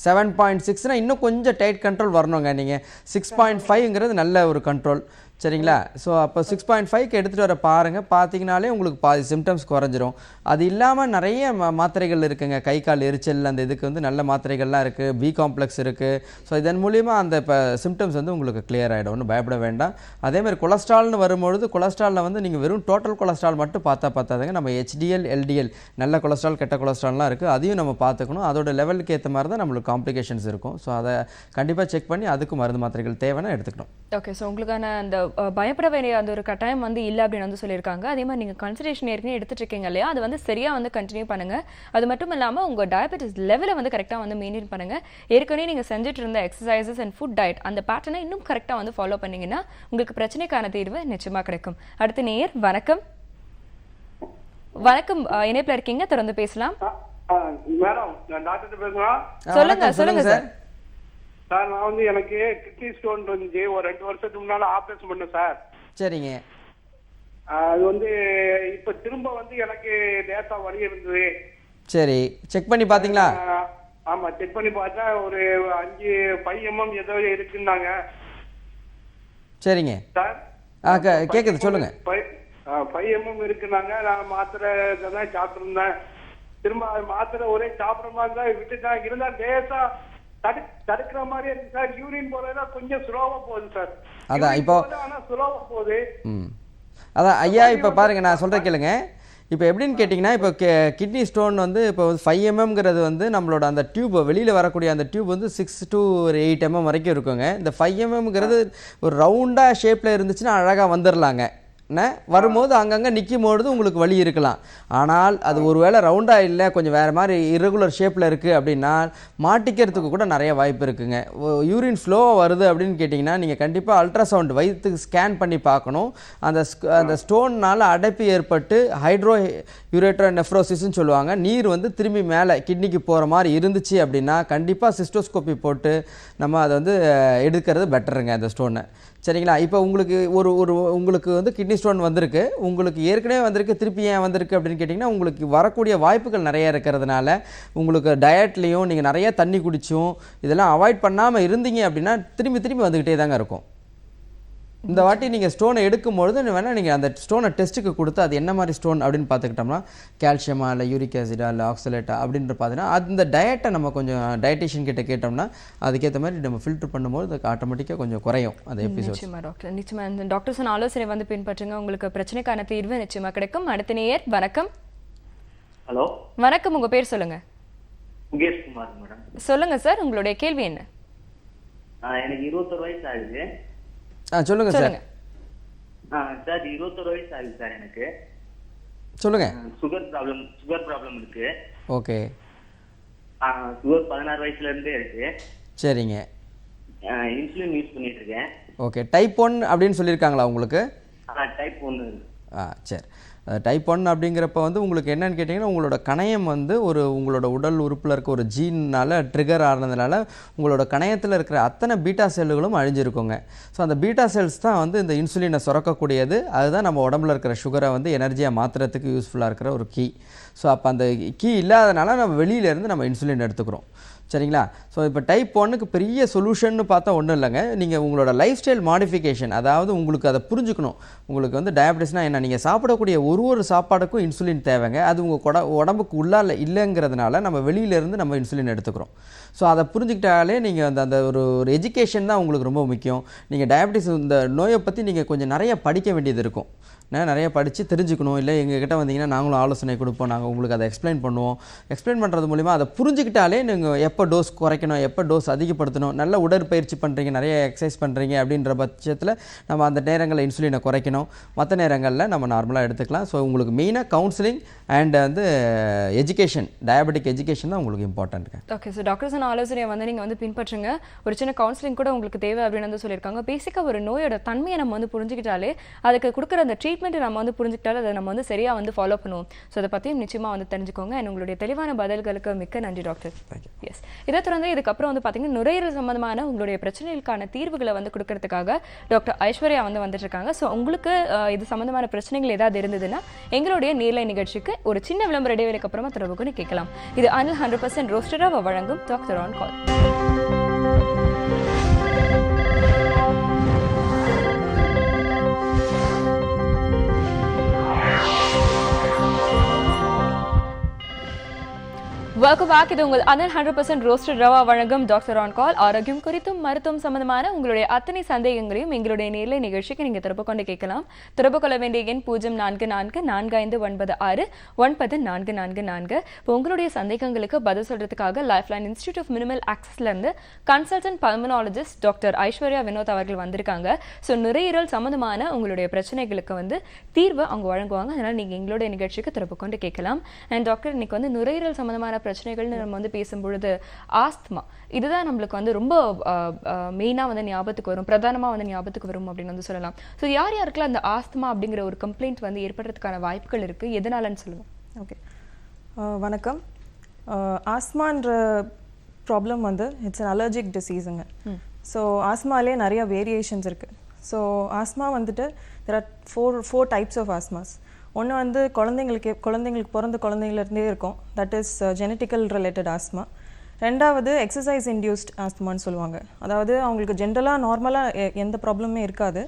7.6னா இன்னும் கொஞ்சம் டைட் கண்ட்ரோல் வரணுங்க. நீங்கள் 6.5ங்கிறது நல்ல ஒரு கண்ட்ரோல். சரிங்களா? ஸோ அப்போ 6.5க்கு எடுத்துகிட்டு வர பாருங்கள். பார்த்தீங்கனாலே உங்களுக்கு பாதி சிம்டம்ஸ் குறைஞ்சிரும். அது இல்லாமல் நிறைய மாத்திரைகள் இருக்குங்க. கை கால் எரிச்சல் அந்த இதுக்கு வந்து நல்ல மாத்திரைகள்லாம் இருக்குது. பி காம்ப்ளெக்ஸ் இருக்குது. ஸோ இதன் மூலிமா அந்த இப்போ சிம்டம்ஸ் வந்து உங்களுக்கு கிளியர் ஆகிடும். ஒன்றும் பயப்பட வேண்டாம். அதேமாதிரி கொலஸ்ட்ரால்னு வரும்பொழுது கொலஸ்ட்ராலில் வந்து நீங்கள் வெறும் டோட்டல் கொலஸ்ட்ரால் மட்டும் பார்த்தாதுங்க. நம்ம HDL LDL நல்ல கொலஸ்ட்ரால் கெட்ட கொலஸ்ட்ரால்லாம் இருக்குது. அதையும் நம்ம பார்த்துக்கணும். அதோட லெவலுக்கு ஏற்ற மாதிரி தான் நம்மளுக்கு காம்ப்ளிகேஷன்ஸ் இருக்கும். ஸோ அதை கண்டிப்பாக செக் பண்ணி அதுக்கு மருந்து மாத்திரைகள் தேவைன்னா எடுத்துக்கணும். ஓகே. ஸோ உங்களுக்கான அந்த பயப்பட வேண்டிய அந்த ஒரு கட்டாயம் வந்து இல்லை அப்படின்னு வந்து சொல்லியிருக்காங்க. அதே மாதிரி நீங்கள் கன்சல்டேஷன் ஏற்கனவே எடுத்துட்டு இருக்கீங்க இல்லையா, அது வந்து சரியாக வந்து கண்டினியூ பண்ணுங்கள். அது மட்டும் இல்லாமல் உங்கள் டயபெட்டிஸ் லெவலை வந்து கரெக்டாக வந்து மெயின்டைன் பண்ணுங்கள். ஏற்கனவே நீங்கள் செஞ்சுட்டு இருந்த எக்ஸசைசஸ் அண்ட் ஃபுட் டயட் அந்த பேட்டர்னை இன்னும் கரெக்டாக வந்து ஃபாலோ பண்ணிங்கன்னா உங்களுக்கு பிரச்சனைக்கான தீர்வு நிச்சயமாக கிடைக்கும். அடுத்த நேயர் வணக்கம். வணக்கம், இணைப்பில் இருக்கீங்க, தொடர்ந்து பேசலாம். மேடம், நான் டாக்டர் பேசுறேன். சொல்லுங்க சார். சார், நான் வந்து எனக்கு கிட்னி ஸ்டோன் இருந்துச்சு. ஒரு 2 வருஷத்துக்கு முன்னால ஆபரேஷன் பண்ணேன் சார். சரிங்க. அது வந்து இப்ப திரும்ப வந்து எனக்கு லேசா வலி இருந்தது. சரி, செக் பண்ணி பார்த்தீங்களா? ஆமா, செக் பண்ணி பார்த்தா ஒரு 5 mm ஏதோ இருக்குன்னாங்க சரிங்க சார். கேட்குது, சொல்லுங்க. 5 mm இருக்குன்னாங்க. நான் மாத்திரை தான் சாப்பிட்டுருந்தேன். திரும்ப மாத்திரை ஒரே சாப்பிட்ற மாதிரி தான் விட்டுட்டேன். இருந்தா லேசா தடுக்கிற மாதிரி இருக்கு சார். யூரின் போறதா கொஞ்சம் ஸ்லோவா போகுது சார். அதான் இப்போ ஆனா ஸ்லோவா போகுது. அதான் ஐயா, இப்போ பாருங்கள், நான் சொல்கிறேன் கேளுங்க. இப்போ எப்படின்னு கேட்டிங்கன்னா, இப்போ கிட்னி ஸ்டோன் வந்து இப்போ 5 mmங்கிறது வந்து நம்மளோட அந்த டியூப் வெளியில் வரக்கூடிய அந்த டியூப் வந்து 6 to 8 mm வரைக்கும் இருக்குங்க. இந்த 5 mmங்கிறது ஒரு ரவுண்டாக ஷேப்பில் இருந்துச்சுன்னா அழகாக வந்துடலாங்க. வரும்போது அங்கங்கே நிற்கும்பொழுது உங்களுக்கு வலி இருக்கலாம். ஆனால் அது ஒரு வேளை ரவுண்டாக இல்லை, கொஞ்சம் வேறு மாதிரி இரெகுலர் ஷேப்பில் இருக்குது அப்படின்னா மாட்டிக்கிறதுக்கு கூட நிறைய வாய்ப்பு இருக்குங்க. யூரின் ஃப்ளோவாக வருது அப்படின்னு கேட்டிங்கன்னா நீங்கள் கண்டிப்பாக அல்ட்ராசவுண்ட் வயிற்றுக்கு ஸ்கேன் பண்ணி பார்க்கணும். அந்த ஸ்டோன்னால் அடைப்பு ஏற்பட்டு ஹைட்ரோ யூரேட்ரோ நெஃப்ரோசிஸ்ன்னு சொல்லுவாங்க. நீர் வந்து திரும்பி மேலே கிட்னிக்கு போகிற மாதிரி இருந்துச்சு அப்படின்னா கண்டிப்பாக சிஸ்டோஸ்கோப்பி போட்டு நம்ம அதை வந்து எடுக்கிறது பெட்டருங்க அந்த ஸ்டோனை. சரிங்களா? இப்போ உங்களுக்கு உங்களுக்கு வந்து கிட்னி ஸ்டோன் வந்திருக்கு, உங்களுக்கு ஏற்கனவே வந்திருக்கு, திருப்பி ஏன் வந்திருக்கு அப்படின்னு கேட்டிங்கன்னா உங்களுக்கு வரக்கூடிய வாய்ப்புகள் நிறைய இருக்கிறதுனால உங்களுக்கு டயட்லேயும் நீங்கள் நிறைய தண்ணி குடிச்சும் இதெல்லாம் அவாய்ட் பண்ணாமல் இருந்தீங்க அப்படின்னா திரும்பி வந்துக்கிட்டே தாங்க இருக்கும். இந்த வாட்டி நீங்கள் ஸ்டோனை எடுக்கும்பொழுது வேணால் நீங்கள் அந்த ஸ்டோனை டெஸ்ட்டுக்கு கொடுத்து அது என்ன மாதிரி ஸ்டோன் அப்படின்னு பார்த்துக்கிட்டோம்னா கால்சியமா இல்லை யூரிக் ஆசிடா இல்லை ஆக்சலேட்டா அப்படின்ற பார்த்தீங்கன்னா அந்த டயட்டை நம்ம கொஞ்சம் டயட்டிஷியன் கிட்ட கேட்டோம்னா அதுக்கேற்ற மாதிரி நம்ம ஃபில்டர் பண்ணும்போது அது ஆட்டோமேட்டிக்காக கொஞ்சம் குறையும் அந்த எபிசோட். நிச்சயமா டாக்டர், நிச்சயமா இந்த டாக்டர் சொன்ன ஆலோசனை வந்து பின்பற்றுங்க, உங்களுக்கு பிரச்சனைக்கான தீர்வு நிச்சயமா கிடைக்கும். அடுத்த நேயர் வணக்கம். ஹலோ வணக்கம், உங்க பேர் சொல்லுங்க. முகேஷ் குமார் மேடம். சொல்லுங்க சார், உங்களுடைய கேள்வி என்ன? எனக்கு 21 வயசு ஆகுது. சொல்லுங்க சார். சார் 21 வயசு ஆகுது சார் எனக்கு. சொல்லுங்க. சுகர் ப்ராப்ளம் இருக்கு. ஓகே. சுகர் 16 வயசுல இருந்தே இருக்கு. சரிங்க. இன்சுலின் யூஸ் பண்ணிட்டு இருக்கேன். ஓகே. டைப் 1 அப்படின்னு சொல்லியிருக்காங்களா உங்களுக்கு? டைப் 1. சரி. டைப் 1 அப்படிங்கிறப்ப வந்து உங்களுக்கு என்னன்னு கேட்டிங்கன்னா உங்களோட கணையம் வந்து உங்களோட உடல் உறுப்பில் இருக்க ஒரு ஜீனால் ட்ரிகர் ஆனதுனால உங்களோட கணையத்தில் இருக்கிற அத்தனை பீட்டா செல்லுகளும் அழிஞ்சிருக்குங்க. ஸோ அந்த பீட்டா செல்ஸ் தான் வந்து இந்த இன்சுலினை சுரக்கக்கூடியது. அதுதான் நம்ம உடம்புல இருக்கிற சுகரை வந்து எனர்ஜியாக மாற்றுறதுக்கு யூஸ்ஃபுல்லாக இருக்கிற ஒரு கீ. ஸோ அப்போ அந்த கீ இல்லாதனால நம்ம வெளியிலேருந்து நம்ம இன்சுலின் எடுத்துக்கிறோம். சரிங்களா? ஸோ இப்போ டைப் 1க்கு பெரிய சொல்யூஷன்னு பார்த்தா ஒன்றும் இல்லைங்க. நீங்கள் உங்களோட லைஃப் ஸ்டைல் மாடிஃபிகேஷன், அதாவது உங்களுக்கு அதை புரிஞ்சுக்கணும். உங்களுக்கு வந்து டயபெட்டிஸ்னால் என்ன, நீங்கள் சாப்பிடக்கூடிய ஒரு சாப்பாடுக்கும் இன்சுலின் தேவைங்க. அது உங்கள் உடம்புக்கு உள்ளால இல்லைங்கிறதுனால நம்ம வெளியிலேருந்து நம்ம இன்சுலின் எடுத்துக்கிறோம். ஸோ அதை புரிஞ்சுக்கிட்டாலே நீங்கள் அந்த ஒரு எஜுகேஷன் தான் உங்களுக்கு ரொம்ப முக்கியம். நீங்கள் டயபெட்டிஸ் இந்த நோயை பற்றி நீங்கள் கொஞ்சம் நிறைய படிக்க வேண்டியது இருக்கும். நிறைய படித்து தெரிஞ்சுக்கணும். இல்லை எங்ககிட்ட வந்தீங்கன்னா நாங்களும் ஆலோசனை கொடுப்போம், நாங்கள் உங்களுக்கு அதை எக்ஸ்பிளைன் பண்ணுவோம். எக்ஸ்பிளைன் பண்ணுறது மூலிமா அதை புரிஞ்சுக்கிட்டாலே நீங்கள் எப்போ டோஸ் குறைக்கணும், எப்போ டோஸ் அதிகப்படுத்தணும், நல்ல உடற்பயிற்சி பண்ணுறீங்க, நிறைய எக்ஸசைஸ் பண்ணுறீங்க அப்படின்ற பட்சத்தில் நம்ம அந்த நேரங்களில் இன்சுலினை குறைக்கணும். மற்ற நேரங்களில் நம்ம நார்மலாக எடுத்துக்கலாம். ஸோ உங்களுக்கு மெயினாக கவுன்சிலிங் அண்ட் வந்து எஜுகேஷன், டயபெட்டிக் எஜுகேஷன் தான் உங்களுக்கு இம்பார்ட்டன்ட். ஓகே. ஸோ டாக்டர்ஸ் ஆலோசனையை வந்து நீங்கள் வந்து பின்பற்றுங்க. ஒரு சின்ன கவுன்சிலிங் கூட உங்களுக்கு தேவை அப்படின்னு வந்து சொல்லியிருக்காங்க. பேசிக்காக ஒரு நோயோட தன்மையை நம்ம வந்து புரிஞ்சுக்கிட்டாலே அதுக்கு கொடுக்குற அந்த ட்ரீட்மெண்ட் நம்ம வந்து புரிஞ்சுக்கிட்டாலும் அதை நம்ம வந்து சரியாக வந்து ஃபாலோ பண்ணுவோம். ஸோ அதை பற்றியும் நிச்சயமாக வந்து தெரிஞ்சுக்கோங்க. அண்ட் உங்களுடைய தெளிவான பதில்களுக்கு மிக்க நன்றி டாக்டர். எஸ், இதை தொடர்ந்து இதுக்கப்புறம் வந்து பார்த்தீங்கன்னா நுரையீரல் சம்பந்தமான உங்களுடைய பிரச்சனைகளுக்கான தீர்வுகளை வந்து கொடுக்கறதுக்காக டாக்டர் ஐஸ்வர்யா வந்து வந்துட்டு இருக்காங்க. ஸோ உங்களுக்கு இது சம்பந்தமான பிரச்சனைகள் ஏதாவது இருந்ததுன்னா எங்களுடைய நேர்லை நிகழ்ச்சிக்கு ஒரு சின்ன விளம்பர இடைவேளைக்கு அப்புறமா தொடர்புக்கு கேட்கலாம். இது அனில் 100% ரோஸ்டராக வழங்கும் doctor on call. Welcome back. இது உங்கள் அனல் 100% ரோஸ்டட் ரவா வழங்கும் டாக்டர் ஆன் கால். ஆரோக்கியம் குறித்தும் மருத்துவம் சம்பந்தமான உங்களுடைய அத்தனை சந்தேகங்களையும் எங்களுடைய நேர்லை நிகழ்ச்சிக்கு நீங்கள் தொடர்பு கொண்டு கேட்கலாம். தொடர்பு கொள்ள வேண்டிய எண் 0444459444. இப்போ உங்களுடைய சந்தேகங்களுக்கு பதில் சொல்றதுக்காக லைஃப்லைன் இன்ஸ்டிடியூட் ஆஃப் மினிமல் ஆக்சஸ்லேருந்து consultant pulmonologist doctor Aishwarya Vinod அவர்கள் வந்திருக்காங்க. ஸோ நுரையீரல் சம்பந்தமான உங்களுடைய பிரச்சனைகளுக்கு வந்து தீர்வு அவங்க வழங்குவாங்க. அதனால் நீங்கள் எங்களுடைய நிகழ்ச்சிக்கு தொடர்பு கொண்டு கேட்கலாம். அண்ட் டாக்டர், இன்னைக்கு வந்து நுரையீரல் சம்பந்தமான பிரச்சனைகள்னு நம்ம வந்து பேசும்பொழுது ஆஸ்துமா இதுதான் நம்மளுக்கு வந்து ரொம்ப மெயினாக வந்து ஞாபகத்துக்கு வரும், பிரதானமாக வந்து ஞாபகத்துக்கு வரும் அப்படின்னு வந்து சொல்லலாம். ஸோ யார் யாருக்குலாம் அந்த ஆஸ்துமா அப்படிங்கிற ஒரு கம்ப்ளைண்ட் வந்து ஏற்படுறதுக்கான வாய்ப்புகள் இருக்குது, எதனாலன்னு சொல்லுவோம்? ஓகே, வணக்கம். ஆஸ்மான்ற ப்ராப்ளம் வந்து இட்ஸ் அன் அலர்ஜிக் டிசீஸுங்க. ஸோ ஆஸ்மாலே நிறைய வேரியேஷன்ஸ் இருக்குது. ஸோ ஆஸ்மா வந்துட்டு there are four types of asthmas. ஒன்று வந்து குழந்தைங்களுக்கு பிறந்த குழந்தைங்கள்லேருந்தே இருக்கும், that is genetical related asthma. ரெண்டாவது எக்ஸசைஸ் இன்டியூஸ்ட் ஆஸ்மான்னு சொல்லுவாங்க. அதாவது அவங்களுக்கு ஜென்ரலாக நார்மலாக எந்த ப்ராப்ளமே இருக்காது,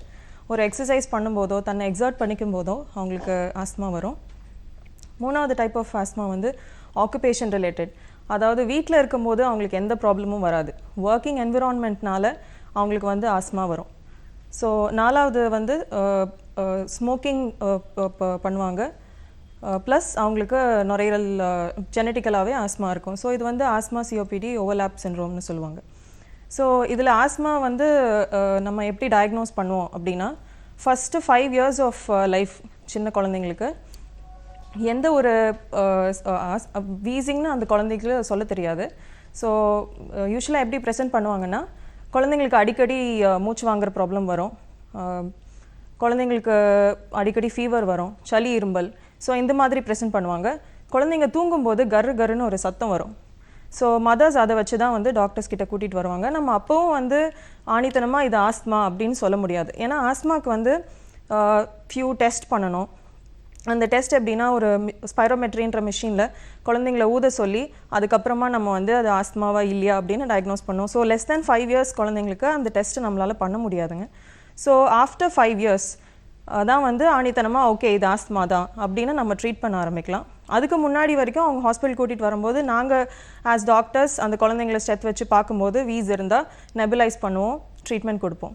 ஒரு எக்ஸசைஸ் பண்ணும்போதோ தன்னை எக்ஸர்ட் பண்ணிக்கும் போதோ அவங்களுக்கு ஆஸ்மா வரும். மூணாவது டைப் ஆஃப் ஆஸ்மா வந்து ஆக்குபேஷன் ரிலேட்டட். அதாவது வீட்டில் இருக்கும்போது அவங்களுக்கு எந்த ப்ராப்ளமும் வராது, ஒர்க்கிங் என்விரான்மெண்ட்னால அவங்களுக்கு வந்து ஆஸ்மா வரும். ஸோ நாலாவது வந்து ஸ்மோக்கிங் பண்ணுவாங்க, ப்ளஸ் அவங்களுக்கு நுரையீரல் ஜெனட்டிக்கலாகவே ஆஸ்மா இருக்கும். ஸோ இது வந்து ஆஸ்மா சிஓபிடி ஓவர்லாப் சிண்ட்ரோம்னு சொல்லுவாங்க. ஸோ இதில் ஆஸ்மா வந்து நம்ம எப்படி டயக்னோஸ் பண்ணுவோம் அப்படின்னா, ஃபஸ்ட்டு 5 years ஆஃப் லைஃப் சின்ன குழந்தைங்களுக்கு எந்த ஒரு வீசிங்னு அந்த குழந்தைக்கு சொல்ல தெரியாது. ஸோ யூஸ்வலாக எப்படி ப்ரெசென்ட் பண்ணுவாங்கன்னா, குழந்தைங்களுக்கு அடிக்கடி மூச்சு வாங்குற ப்ராப்ளம் வரும், குழந்தைங்களுக்கு அடிக்கடி ஃபீவர் வரும், சளி இரும்பல். ஸோ இந்த மாதிரி ப்ரெசென்ட் பண்ணுவாங்க. குழந்தைங்க தூங்கும்போது கருன்னு ஒரு சத்தம் வரும். ஸோ மதர்ஸ் அதை வச்சு தான் வந்து டாக்டர்ஸ் கிட்ட கூட்டிகிட்டு வருவாங்க. நம்ம அப்போவும் வந்து ஆணித்தனமாக இது ஆஸ்மா அப்படின்னு சொல்ல முடியாது. ஏன்னா ஆஸ்மாவுக்கு வந்து ஃபியூ டெஸ்ட் பண்ணணும். அந்த டெஸ்ட் எப்படின்னா, ஒரு ஸ்பைரோமெட்ரின்ற மிஷினில் குழந்தைங்கள ஊத சொல்லி அதுக்கப்புறமா நம்ம வந்து அது ஆஸ்மாவா இல்லையா அப்படின்னு டயக்னோஸ் பண்ணோம். ஸோ லெஸ் தேன் 5 years குழந்தைங்களுக்கு அந்த டெஸ்ட்டு நம்மளால் பண்ண முடியாதுங்க. ஸோ ஆஃப்டர் 5 years தான் வந்து ஆணித்தனமாக ஓகே இது ஆஸ்மா தான் அப்படின்னு நம்ம ட்ரீட் பண்ண ஆரம்பிக்கலாம். அதுக்கு முன்னாடி வரைக்கும் அவங்க ஹாஸ்பிட்டல் கூட்டிகிட்டு வரும்போது நாங்கள் ஆஸ் டாக்டர்ஸ் அந்த குழந்தைங்கள ஸ்டெத் வச்சு பார்க்கும்போது வீஸ் இருந்தால் நெபுலைஸ் பண்ணுவோம், ட்ரீட்மெண்ட் கொடுப்போம்.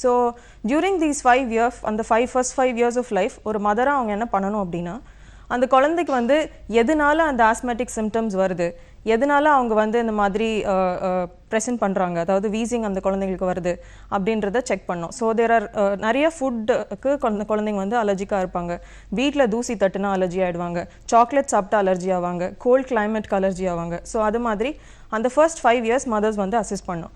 ஸோ டியூரிங் தீஸ் 5 years, அந்த ஃபர்ஸ்ட் 5 years ஆஃப் லைஃப் ஒரு மதராக அவங்க என்ன பண்ணணும் அப்படின்னா, அந்த குழந்தைக்கு வந்து எதனால அந்த ஆஸ்மேட்டிக் சிம்டம்ஸ் வருது, எதனால அவங்க வந்து இந்த மாதிரி ப்ரெசென்ட் பண்ணுறாங்க, அதாவது வீசிங் அந்த குழந்தைங்களுக்கு வருது அப்படின்றத செக் பண்ணோம். ஸோ தேர் ஆர் நிறைய ஃபுட்டுக்கு குழந்தைங்க வந்து அலர்ஜிக்காக இருப்பாங்க. வீட்டில் தூசி தட்டுனா அலர்ஜி ஆகிடுவாங்க, சாக்லேட் சாப்பிட்டா அலர்ஜி ஆவாங்க, கோல்ட் கிளைமேட்க்கு அலர்ஜி ஆவாங்க. ஸோ அது மாதிரி அந்த ஃபர்ஸ்ட் 5 years மதர்ஸ் வந்து அசஸ் பண்ணோம்.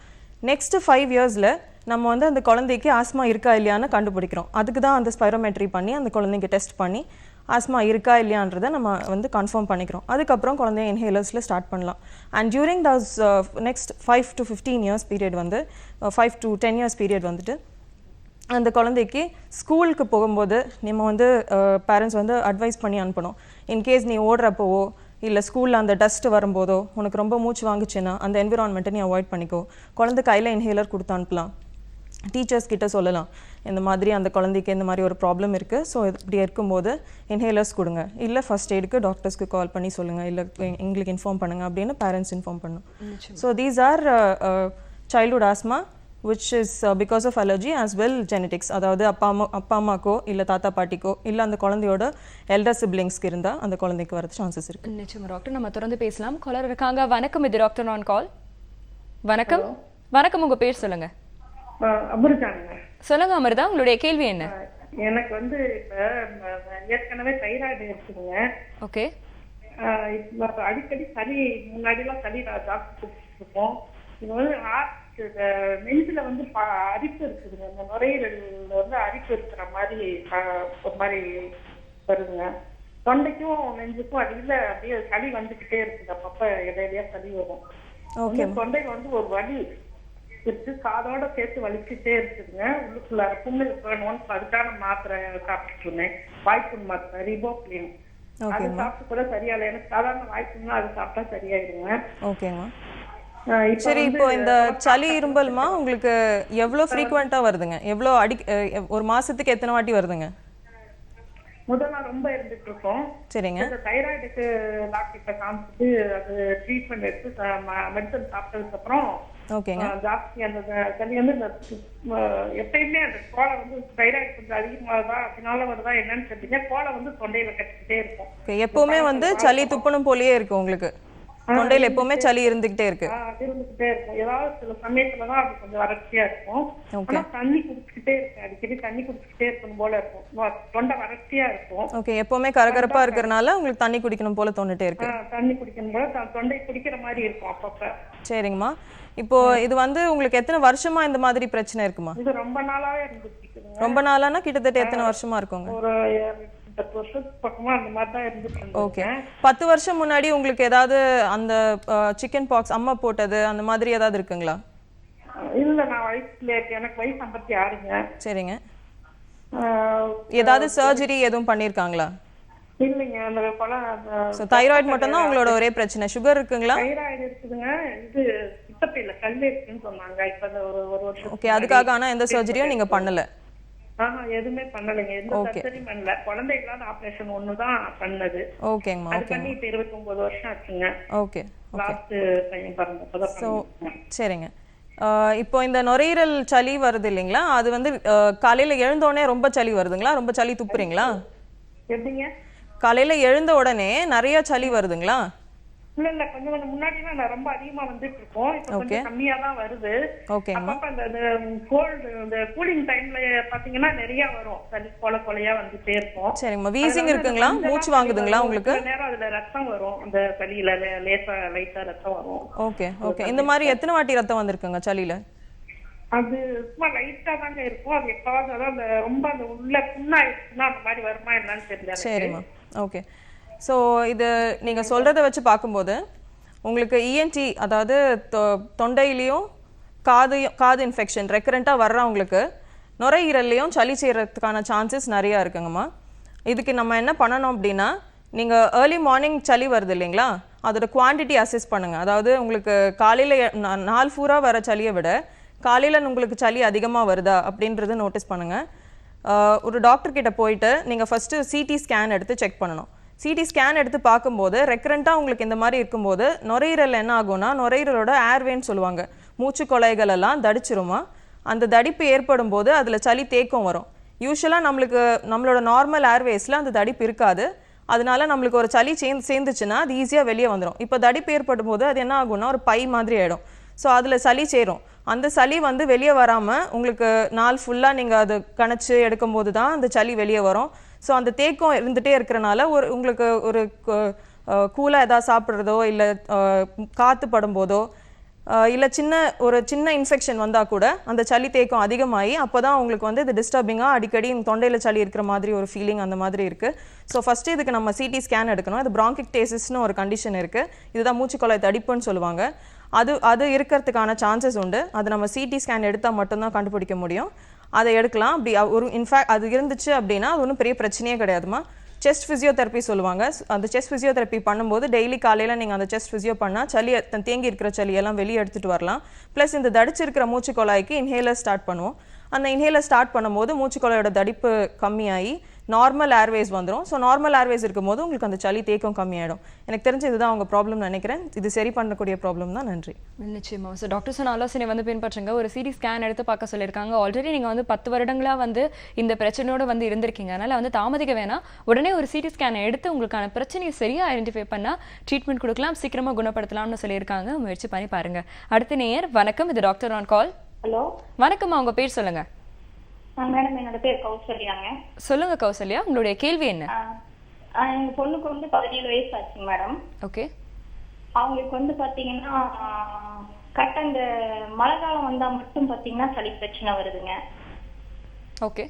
நெக்ஸ்ட்டு 5 yearsல நம்ம வந்து அந்த குழந்தைக்கு ஆஸ்மா இருக்கா இல்லையான்னு கண்டுபிடிக்கிறோம். அதுக்கு தான் அந்த ஸ்பைரோமெட்ரி பண்ணி அந்த குழந்தைக்கு டெஸ்ட் பண்ணி ஆஸ்மா இருக்கா இல்லையான்றதை நம்ம வந்து கன்ஃபார்ம் பண்ணிக்கிறோம். அதுக்கப்புறம் குழந்தைய இன்ஹேலர்ஸில் ஸ்டார்ட் பண்ணலாம். And during this next 5 to 15 years period வந்து 5 to 10 years பீரியட் வந்துட்டு அந்த குழந்தைக்கு ஸ்கூலுக்கு போகும்போது நம்ம வந்து பேரண்ட்ஸ் வந்து அட்வைஸ் பண்ணி அனுப்பணும். இன்கேஸ் நீ ஓடுறப்போவோ இல்லை ஸ்கூலில் அந்த டஸ்ட் வரும்போதோ உனக்கு ரொம்ப மூச்சு வாங்குச்சுன்னா அந்த என்விரான்மெண்ட்டை நீ அவாய்ட் பண்ணிக்கோ. குழந்தை கையில் இன்ஹேலர் கொடுத்து அனுப்பலாம். டீச்சர்ஸ் கிட்ட சொல்லலாம், இந்த மாதிரி அந்த குழந்தைக்கு இந்த மாதிரி ஒரு ப்ராப்ளம் இருக்குது, ஸோ இப்படி இருக்கும்போது இன்ஹேலர்ஸ் கொடுங்க, இல்லை ஃபர்ஸ்ட் எய்டுக்கு டாக்டர்ஸ்க்கு கால் பண்ணி சொல்லுங்கள், இல்லை எங்களுக்கு இன்ஃபார்ம் பண்ணுங்கள் அப்படின்னு பேரண்ட்ஸ் இன்ஃபார்ம் பண்ணணும். So these are childhood asthma which is because of allergy as well genetics. அதாவது அப்பா அம்மாக்கோ இல்லை தாத்தா பாட்டிக்கோ இல்லை அந்த குழந்தையோட எல்டர் சிப்ளிங்ஸ்க்கு இருந்தால் அந்த குழந்தைக்கு வரது சான்சஸ் இருக்குது. நிச்சயமா டாக்டர், நம்ம தொடர்ந்து பேசலாம். காலர் இருக்காங்க. வணக்கம், இது டாக்டர் ஆன் கால். வணக்கம். வணக்கம், உங்க பேர் சொல்லுங்க. அமிர்தாங்க. சொல்லுங்க அமிர்தா, உங்களுடைய கேள்வி என்ன? எனக்கு வந்து இப்ப ஏற்கனவே தைராய்டு இருக்குதுங்க. ஓகே. அடிக்கடி சளி, முன்னாடிலாம் சளி டாக்டர் இருக்கோம். இது வந்து நெஞ்சில வந்து அரிப்பு இருக்குதுங்க, இந்த நுரையீரல்ல வந்து அரிப்பு இருக்கிற மாதிரி ஒரு மாதிரி வருதுங்க. தொண்டைக்கும் நெஞ்சுக்கும் அடியில அப்படியே சளி வந்துகிட்டே இருக்குது, அப்பப்ப இடையிலையா சளி வரும். தொண்டையில வந்து ஒரு வலி இருக்கு, காதோட சேர்த்து வலிச்சுட்டே இருக்குதுங்க. உள்ளுக்குள்ள புண்ணு இருக்கணும்னு அதுக்கான மாத்திரை சாப்பிட்டுட்டு இருந்தேன், வாய்ப்புண் மாத்திரை ரிபோக்ளின். அது சாப்பிட்டு கூட சரியாயில்லை. எனக்கு சாதாரண வாய்ப்புன்னா அது சாப்பிட்டா சரியாயிடுங்க. ஓகேம்மா, சரி. இப்போ இந்த சளி இரும்பல்மா உங்களுக்கு எவ்வளோ ஃப்ரீக்வெண்ட்டாக வருதுங்க? எவ்வளோ ஒரு மாதத்துக்கு எத்தனை வாட்டி வருதுங்க? முதல்ல ரொம்ப இருந்துட்டு இருக்கோம். சரிங்க. இந்த தைராய்டுக்கு டாக்டர் கிட்ட காமிச்சிட்டு அது ட்ரீட்மெண்ட் எடுத்து மெடிசன் சாப்பிட்டதுக்கு அப்புறம் ஓகேங்க. ஜாஸ்தி அந்த சளி வந்து எப்பயுமே அந்த கோலை வந்து தைராய்டு கொஞ்சம் அதிகமாகுதா அதனால வருதா என்னன்னு தெரியல, கோலை வந்து தொண்டையில கட்டிக்கிட்டே இருக்கும். எப்பவுமே வந்து சளி துப்பணும் போலயே இருக்கு உங்களுக்கு, தொண்டையில எப்பவுமே சளி இருந்துகிட்டே இருக்கு. இருந்துகிட்டே இருக்கும். ஏதாவது சில சமயத்துலதான் அது கொஞ்சம் வறட்சியா இருக்கும். ஆனா தண்ணி குடிச்சுக்கிட்டே இருக்கும், அடிக்கடி தண்ணி குடிச்சுக்கிட்டே இருக்கணும் போல இருக்கும், தொண்டை வறட்சியா இருக்கும். ஓகே, எப்பவுமே கரகரப்பா இருக்கறனால உங்களுக்கு தண்ணி குடிக்கணும் போல தோணிட்டே இருக்கு. தண்ணி குடிக்கணும் போல தொண்டை குடிக்கிற மாதிரி இருக்கும் அப்பப்ப. சரிங்கம்மா. இப்போ இது வந்து உங்களுக்கு எத்தனை வருஷமா இந்த மாதிரி பிரச்சனை இருக்குமா? இது ரொம்ப நாளாவே இருந்துச்சு. ரொம்ப நாளானா கிட்டத்தட்ட எத்தனை வருஷமா இருக்குங்க? ஒரு 10 வருஷத்துக்கு பக்கமா அந்த மாதிரி தான் இருந்துச்சு. ஓகே. 10 வருஷம் முன்னாடி உங்களுக்கு ஏதாவது அந்த சிக்கன் பாக்ஸ் அம்மா போட்டது அந்த மாதிரி ஏதாவது இருக்குங்களா? இல்ல, நான் வயசுல எனக்கு வயசு 56ங்க. சரிங்க. ஏதாவது சர்ஜரி எதுவும் பண்ணிருக்காங்களா? இல்லைங்க, அந்த தைராய்டு மட்டும் தான் உங்களோட ஒரே பிரச்சனை. சுகர் இருக்குங்களா? தைராய்டு இருக்குதுங்க, இது பித்தப்பையில கல் இருக்குன்னு சொன்னாங்க. இப்ப ஒரு வருஷம். ஓகே, அதுக்காக ஆனா எந்த சர்ஜரியும் நீங்க பண்ணல? எதுவுமே பண்ணலைங்க, எந்த சர்ஜரியும் பண்ணல. குழந்தை இல்லாத ஆபரேஷன் ஒண்ணுதான் பண்ணது. ஓகேங்கம்மா. அது பண்ணி இப்ப 29 வருஷம் ஆச்சுங்க. ஓகே. லாஸ்ட் பையன் பிறந்தப்பதான். சரிங்க. இப்போ இந்த நுரையீரல் சளி வருது இல்லைங்களா, அது வந்து காலையில எழுந்தோடனே ரொம்ப சளி வருதுங்களா? ரொம்ப சளி துப்புறீங்களா? எப்படிங்க? காலையில எழுந்த உடனே நிறைய சளி வருதுங்களா? இல்ல, கொஞ்சம் முன்னாடிலாம் ரொம்ப அதிகமா வந்துட்டு இருக்கோம். இப்ப கொஞ்சம் கம்மியா தான் வருது. அப்பப்ப அந்த கோல்டு இந்த கூலிங் டைம்ல பாத்தீங்கன்னா நிறைய வரும், சளி கொலையா வந்துட்டே இருக்கும். சரிங்கம்மா. வீசிங் இருக்குங்களா? மூச்சு வாங்குதுங்களா உங்களுக்கு? நேரம் அதுல ரத்தம் வரும், அந்த சளியில லைட்டா ரத்தம் வரும். Okay okay. இந்த மாதிரி எத்தனை வாட்டி ரத்தம் வந்திருக்குங்க சளியில? அது சும்மா லைட்டா தாங்க இருக்கும். அது எப்பாவது அந்த ரொம்ப அந்த உள்ள புண்ணாயிடுச்சுன்னா அந்த மாதிரி வருமா என்னன்னு தெரியல. சரிம்மா. ஓகே. ஸோ இது நீங்கள் சொல்கிறத வச்சு பார்க்கும்போது உங்களுக்கு இஎன்டி, அதாவது தொண்டையிலையும் காது இன்ஃபெக்ஷன் ரெக்கரண்ட்டாக வர்றவங்களுக்கு நுரையீரல்லையும் சளி செய்கிறதுக்கான சான்சஸ் நிறையா இருக்குங்கம்மா. இதுக்கு நம்ம என்ன பண்ணணும் அப்படின்னா, நீங்கள் ஏர்லி மார்னிங் சளி வருது இல்லைங்களா, அதோட குவான்டிட்டி அசஸ் பண்ணுங்கள். அதாவது உங்களுக்கு காலையில் நாள் பூரா வர சளியை விட காலையில் உங்களுக்கு சளி அதிகமாக வருதா அப்படின்றது நோட்டீஸ் பண்ணுங்கள். ஒரு டாக்டர் கிட்ட போயிட்டு நீங்கள் ஃபஸ்ட்டு சிடி ஸ்கேன் எடுத்து செக் பண்ணணும். சிடி ஸ்கேன் எடுத்து பார்க்கும்போது ரெக்கரண்ட்டாக உங்களுக்கு இந்த மாதிரி இருக்கும்போது நுரையீரல் என்ன ஆகும்னா, நுரையீரலோட ஏர்வேன்னு சொல்லுவாங்க, மூச்சு கொலைகள் எல்லாம் தடிச்சிருமா. அந்த தடிப்பு ஏற்படும் போது அதில் சளி தேக்கம் வரும். யூஸ்வலாக நம்மளோட நார்மல் ஏர்வேஸில் அந்த தடிப்பு இருக்காது. அதனால நம்மளுக்கு ஒரு சளி சேர்ந்துச்சுன்னா அது ஈஸியாக வெளியே வந்துடும். இப்போ தடிப்பு ஏற்படும் போது அது என்ன ஆகும்னா ஒரு பை மாதிரி ஆகிடும். ஸோ அதில் சளி சேரும். அந்த சளி வந்து வெளியே வராமல் உங்களுக்கு நாள் ஃபுல்லாக நீங்கள் அது கணச்சு எடுக்கும்போது தான் அந்த சளி வெளியே வரும். ஸோ அந்த தேக்கம் இருந்துகிட்டே இருக்கிறனால உங்களுக்கு ஒரு கூலாக எதாவது சாப்பிட்றதோ இல்லை காற்று படும்போதோ இல்லை ஒரு சின்ன இன்ஃபெக்ஷன் வந்தால் கூட அந்த சளி தேக்கம் அதிகமாகி அப்போ தான் உங்களுக்கு வந்து இது டிஸ்டர்பிங்காக அடிக்கடி தொண்டையில் சளி இருக்கிற மாதிரி ஒரு ஃபீலிங் அந்த மாதிரி இருக்குது. ஸோ ஃபஸ்ட்டு இதுக்கு நம்ம சிடி ஸ்கேன் எடுக்கணும். இது பிராங்கிக்டேசிஸ்னு ஒரு கண்டிஷன் இருக்குது. இதுதான் மூச்சுக்குழாய் தடிப்புன்னு சொல்லுவாங்க. அது இருக்கிறதுக்கான சான்சஸ் உண்டு. அது நம்ம சிடி ஸ்கேன் எடுத்தால் மட்டும்தான் கண்டுபிடிக்க முடியும். அதை எடுக்கலாம். அப்படி இன்ஃபேக்ட் அது இருந்துச்சு அப்படின்னா அது ஒன்றும் பெரிய பிரச்சனையே கிடையாதுமா. செஸ்ட் ஃபிசியோதெரப்பி சொல்லுவாங்க. அந்த செஸ்ட் ஃபிசியோதெரப்பி பண்ணும்போது டெய்லி காலையில் நீங்கள் அந்த செஸ்ட் ஃபிசியோ பண்ணால் சளி தேங்கி இருக்கிற சளியெல்லாம் வெளியே எடுத்துகிட்டு வரலாம். ப்ளஸ் இந்த தடிச்சிருக்கிற மூச்சுக்குழாய்க்கு இன்ஹேலர் ஸ்டார்ட் பண்ணுவோம். அந்த இன்ஹேலர் ஸ்டார்ட் பண்ணும்போது மூச்சுக்குழாயோட தடிப்பு கம்மியாகி நார்மல் ஏர்வேஸ் வந்துடும். ஸோ நார்மல் ஏர்வேஸ் இருக்கும்போது உங்களுக்கு அந்த சளி தேக்கம் கம்மியாயிடும். எனக்கு தெரிஞ்சு இதுதான் அவங்க ப்ராப்ளம் நினைக்கிறேன். இது சரி பண்ணக்கூடிய ப்ராப்ளம் தான். நன்றி. நிச்சயமா. ஸோ டாக்டர் சொன்ன ஆலோசனை வந்து பின்பற்றுங்க. ஒரு சிடி ஸ்கேன் எடுத்து பார்க்க சொல்லியிருக்காங்க. ஆல்ரெடி நீங்கள் வந்து 10 வருடங்களாக வந்து இந்த பிரச்சனையோடு வந்து இருந்திருக்கீங்க. அதனால் வந்து தாமதிக்க வேணாம். உடனே ஒரு சிடி ஸ்கேனை எடுத்து உங்களுக்கான பிரச்சனையை சரியாக ஐடென்டிஃபை பண்ணால் ட்ரீட்மெண்ட் கொடுக்கலாம், சீக்கிரமாக குணப்படுத்தலாம்னு சொல்லியிருக்காங்க. முயற்சி பண்ணி பாருங்க. அடுத்த நேயர். வணக்கம், இது டாக்டர் ஆன் கால். ஹலோ வணக்கம்மா, உங்கள் பேர் சொல்லுங்க. மேடம், என்னோட பேர் கௌசல்யாங்க. சொல்லுங்க கௌசல்யா, உங்களுடைய கேள்வி என்ன? எங்க பொண்ணுக்கு வந்து 17 வயசு ஆச்சுங்க மேடம். ஓகே. அவங்களுக்கு வந்து பாத்தீங்கன்னா கரெக்டா இந்த மழை காலம் வந்தா மட்டும் பாத்தீங்கன்னா சளி பிரச்சனை வருதுங்க. ஓகே.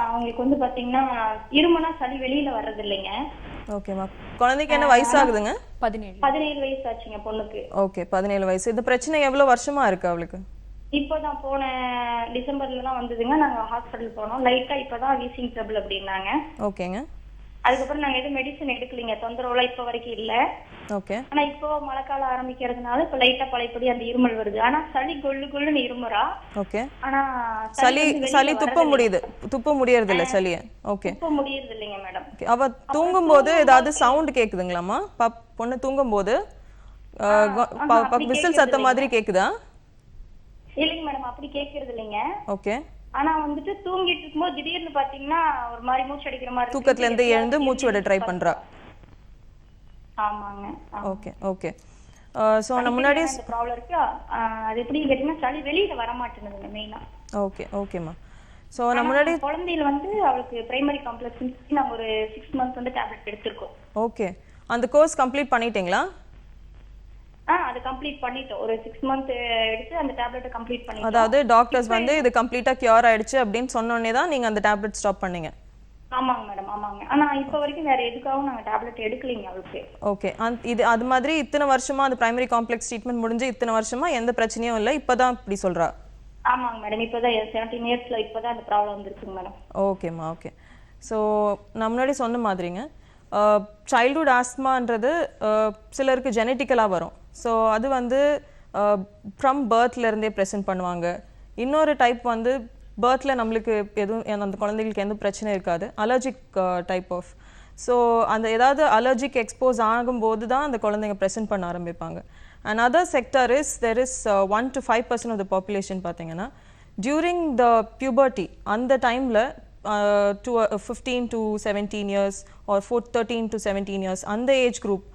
அவங்களுக்கு வந்து பாத்தீங்கன்னா இருமனா சளி வெளியில வர்றது இல்லைங்க. ஓகேமா. குழந்தைக்கு என்ன வயசு ஆகுதுங்க? 17 வயசு ஆச்சுங்க பொண்ணுக்கு. ஓகே, 17 வயசு. இந்த பிரச்சனை எவ்வளவு வருஷமா இருக்கு அவளுக்கு? இப்போதான் போன டிசம்பர்ல தான் வந்ததுங்க. நாங்க ஹாஸ்பிட்டல் போனோம். லைட்டா இப்பதான் வீசிங் ட்ரபிள் அப்படின்னாங்க. ஓகேங்க. அதுக்கப்புறம் நாங்க எதுவும் மெடிசன் எடுக்கலீங்க. தொந்தரவுலாம் இப்ப வரைக்கும் இல்ல. ஓகே. ஆனா இப்போ மழைக்காலம் ஆரம்பிக்கிறதுனால இப்ப லைட்டா பழையபடி அந்த இருமல் வருது. ஆனா சளி கொள்ளுன்னு இருமரா. ஓகே. ஆனா சளி துப்ப முடியறது இல்ல சளிய. ஓகே. துப்ப முடியறது இல்லைங்க மேடம். அவ தூங்கும்போது ஏதாவது சவுண்ட் கேக்குதுங்களாமா? பொண்ணு தூங்கும்போது விசில் சத்தம் மாதிரி கேக்குதா? இல்லைங்க மேடம், அப்படி கேக்குறது இல்லைங்க. ஓகே. ஆனா வந்துட்டு தூங்கிட்டு இருக்கும்போது திடீர்னு பாத்தீங்கன்னா ஒரு மாதிரி மூச்சு அடிக்கிற மாதிரி தூக்கத்துல இருந்து எழுந்து மூச்சு விட ட்ரை பண்றா. ஆமாங்க. Okay okay. சோ நான் முன்னாடி ப்ராப்ளம் இருக்கு. அது எப்படி கேட்டீங்கன்னா சளி வெளியில வர மாட்டேங்குதுங்க மெயினா. ஓகே ஓகேமா. சோ நான் முன்னாடி குழந்தையில வந்து அவளுக்கு பிரைமரி காம்ப்ளெக்ஸ் நாங்க ஒரு 6 மந்த்ஸ் வந்து டேப்லெட் எடுத்துருக்கோம். ஓகே. அந்த கோர்ஸ் கம்ப்ளீட் பண்ணிட்டீங்களா? அது கம்ப்ளீட் பண்ணிட்டோம். ஒரு 6 மந்த் எடுத்து அந்த டேப்லெட்டை கம்ப்ளீட் பண்ணிட்டோம். அதாவது டாக்டர்ஸ் வந்து இது கம்ப்ளீட்டா கியூர் ஆயிடுச்சு அப்படினு சொன்னோனே தான் நீங்க அந்த டேப்லெட் ஸ்டாப் பண்ணீங்க. ஆமாங்க மேடம், ஆமாங்க. ஆனா இப்போ வரைக்கும் வேற எதுக்காகவும் நாங்க டேப்லெட் எடுக்கலீங்க அவளுக்கு. ஓகே. இது அது மாதிரி இத்தனை வருஷமா அந்த பிரைமரி காம்ப்ளெக்ஸ் ட்ரீட்மெண்ட் முடிஞ்சு இத்தனை வருஷமா எந்த பிரச்சனையும் இல்லை, இப்பதான் இப்படி சொல்றா? ஆமாங்க மேடம், இப்பதான் 17 இயர்ஸ்ல இப்பதான் அந்த ப்ராப்ளம் வந்துருக்குங்க மேடம். ஓகேம்மா ஓகே. ஸோ நான் முன்னாடி சொன்ன மாதிரிங்க சைல்ட்ஹுட் ஆஸ்மான்றது சிலருக்கு ஜெனட்டிக்கலாக வரும். ஸோ அது வந்து ஃப்ரம் பர்த்லேருந்தே ப்ரெசென்ட் பண்ணுவாங்க. இன்னொரு டைப் வந்து பர்த்தில் நம்மளுக்கு எதுவும் அந்த குழந்தைகளுக்கு எந்த பிரச்சனை இருக்காது, அலர்ஜிக் டைப் ஆஃப். ஸோ அந்த ஏதாவது அலர்ஜிக் எக்ஸ்போஸ் ஆகும்போது தான் அந்த குழந்தைங்க ப்ரெசென்ட் பண்ண ஆரம்பிப்பாங்க. And other sector is there is 1 to 5% of the population பார்த்தீங்கன்னா டியூரிங் த பியூபர்ட்டி அந்த டைமில் to 15 to 17 years or 13 to 17 years அந்த age group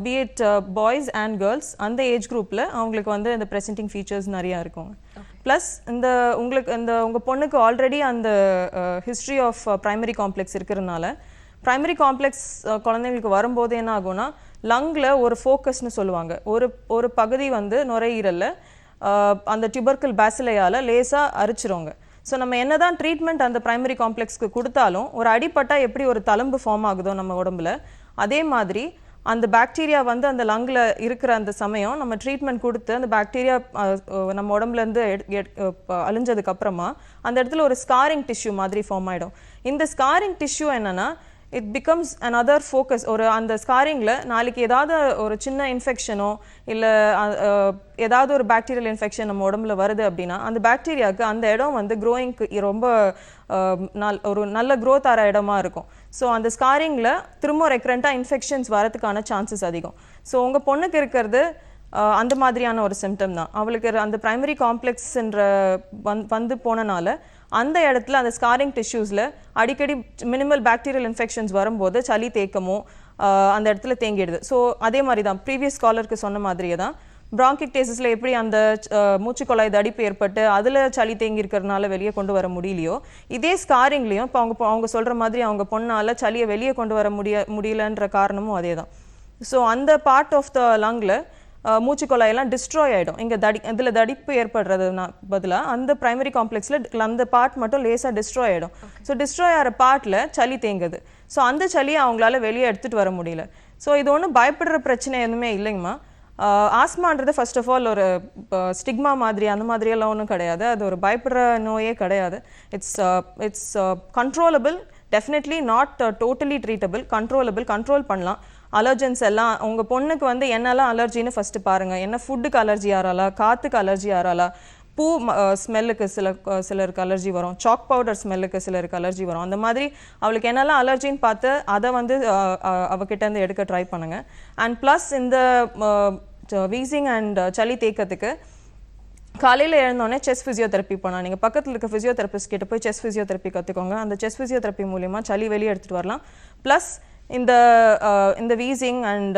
be it boys and girls அந்த ஏஜ் குரூப்பில் அவங்களுக்கு வந்து இந்த ப்ரெசென்டிங் ஃபீச்சர்ஸ் நிறையா இருக்கும். ப்ளஸ் உங்கள் பொண்ணுக்கு ஆல்ரெடி அந்த ஹிஸ்ட்ரி ஆஃப் ப்ரைமரி காம்ப்ளெக்ஸ் இருக்கிறதுனால ப்ரைமரி காம்ப்ளெக்ஸ் குழந்தைங்களுக்கு வரும்போது என்ன ஆகும்னா லங்கில் ஒரு ஃபோக்கஸ்னு சொல்லுவாங்க, ஒரு பகுதி வந்து நுரையீரலில் அந்த டியூபர்கல் பேசிலையால் லேசாக அரிச்சிருவாங்க. ஸோ நம்ம என்ன தான் ட்ரீட்மெண்ட் அந்த ப்ரைமரி காம்ப்ளெக்ஸ்க்கு கொடுத்தாலும் ஒரு அடிப்பட்டால் எப்படி ஒரு தழும்பு ஃபார்ம் ஆகுதோ நம்ம உடம்புல, அதே மாதிரி அந்த பாக்டீரியா வந்து அந்த லங்கில் இருக்கிற அந்த சமயம் நம்ம ட்ரீட்மெண்ட் கொடுத்து அந்த பாக்டீரியா நம்ம உடம்புலேருந்து அழிஞ்சதுக்கப்புறமா அந்த இடத்துல ஒரு ஸ்காரிங் டிஷ்யூ மாதிரி ஃபார்ம் ஆகிடும். இந்த ஸ்காரிங் டிஷ்யூ என்னென்னா இட் பிகம்ஸ் another ஃபோக்கஸ். அந்த ஸ்காரிங்கில் நாளைக்கு ஏதாவது ஒரு சின்ன இன்ஃபெக்ஷனோ இல்லை ஏதாவது ஒரு பாக்டீரியல் இன்ஃபெக்ஷன் நம்ம உடம்புல வருது அப்படின்னா அந்த பாக்டீரியாவுக்கு அந்த இடம் வந்து க்ரோயிங்க்கு ரொம்ப ஒரு நல்ல க்ரோத் ஆகிற இடமா இருக்கும். ஸோ அந்த ஸ்காரிங்கில் திரும்ப ரெக்கரண்ட்டாக இன்ஃபெக்ஷன்ஸ் வரதுக்கான சான்சஸ் அதிகம். ஸோ உங்கள் பொண்ணுக்கு இருக்கிறது அந்த மாதிரியான ஒரு சிம்டம் தான். அவளுக்கு அந்த ப்ரைமரி காம்ப்ளெக்ஸ்ன்ற வந்து போனனால அந்த இடத்துல அந்த ஸ்காரிங் டிஷ்யூஸில் அடிக்கடி மினிமல் பாக்டீரியல் இன்ஃபெக்ஷன்ஸ் வரும்போது சளி தேக்கமோ அந்த இடத்துல தேங்கிடுது. ஸோ அதே மாதிரி தான் ப்ரீவியஸ் காலருக்கு சொன்ன மாதிரியே தான் பிராங்கிக்டேசிஸில் எப்படி அந்த மூச்சுக்குழாய் தடிப்பு ஏற்பட்டு அதில் சளி தேங்கி இருக்கிறதுனால வெளியே கொண்டு வர முடியலையோ, இதே ஸ்காரிங்லேயும் இப்போ அவங்க சொல்கிற மாதிரி அவங்க பொண்ணால் சளியை வெளியே கொண்டு வர முடியலன்ற காரணமும் அதே தான். ஸோ அந்த பார்ட் ஆஃப் த லங்கில் மூச்சுக்குழாயெல்லாம் டிஸ்ட்ராய் ஆகிடும். இங்கே இதில் தடிப்பு ஏற்படுறதுனா பதிலாக அந்த ப்ரைமரி காம்ப்ளெக்ஸில் அந்த பார்ட் மட்டும் லேசாக டிஸ்ட்ராய் ஆகிடும். ஸோ டிஸ்ட்ராய் ஆகிற பார்ட்டில் சளி தேங்குது. ஸோ அந்த சளியை அவங்களால வெளியே எடுத்துகிட்டு வர முடியல. ஸோ இது ஒன்றும் பயப்படுற பிரச்சனை எதுவுமே இல்லைங்கம்மா. ஆஸ்மான்றது ஃபர்ஸ்ட் ஆஃப் ஆல் ஒரு ஸ்டிக்மா மாதிரி அந்த மாதிரியெல்லாம் ஒன்றும் கிடையாது. அது ஒரு பயப்படுற நோயே கிடையாது. It's controllable, definitely not totally treatable, control பண்ணலாம். அலர்ஜன்ஸ் எல்லாம் உங்கள் பொண்ணுக்கு வந்து என்னெல்லாம் அலர்ஜின்னு ஃபஸ்ட்டு பாருங்கள். என்ன ஃபுட்டுக்கு அலர்ஜி ஆறாளா, காற்றுக்கு அலர்ஜி ஆறாளா, பூ ஸ்மெல்லுக்கு சிலருக்கு அலர்ஜி வரும், சாக் பவுடர் ஸ்மெல்லுக்கு சிலருக்கு அலர்ஜி வரும். அந்த மாதிரி அவளுக்கு என்னெல்லாம் அலர்ஜின்னு பார்த்து அதை வந்து அவகிட்டேருந்து எடுக்க ட்ரை பண்ணுங்கள். அண்ட் ப்ளஸ் இந்த வீசிங் அண்ட் சளி தேக்கத்துக்கு காலையில் எழுந்தோடனே செஸ் ஃபிசியோதெரப்பி போனால் நீங்கள் பக்கத்தில் இருக்க ஃபிசியோதெரபிஸ்ட் கிட்ட போய் செஸ் ஃபிசியோதெரப்பி கற்றுக்கோங்க. அந்த செஸ் ஃபிசியோதெரப்பி மூலிமா சளி வெளியே எடுத்துகிட்டு வரலாம். ப்ளஸ் இந்த வீசிங் அண்ட்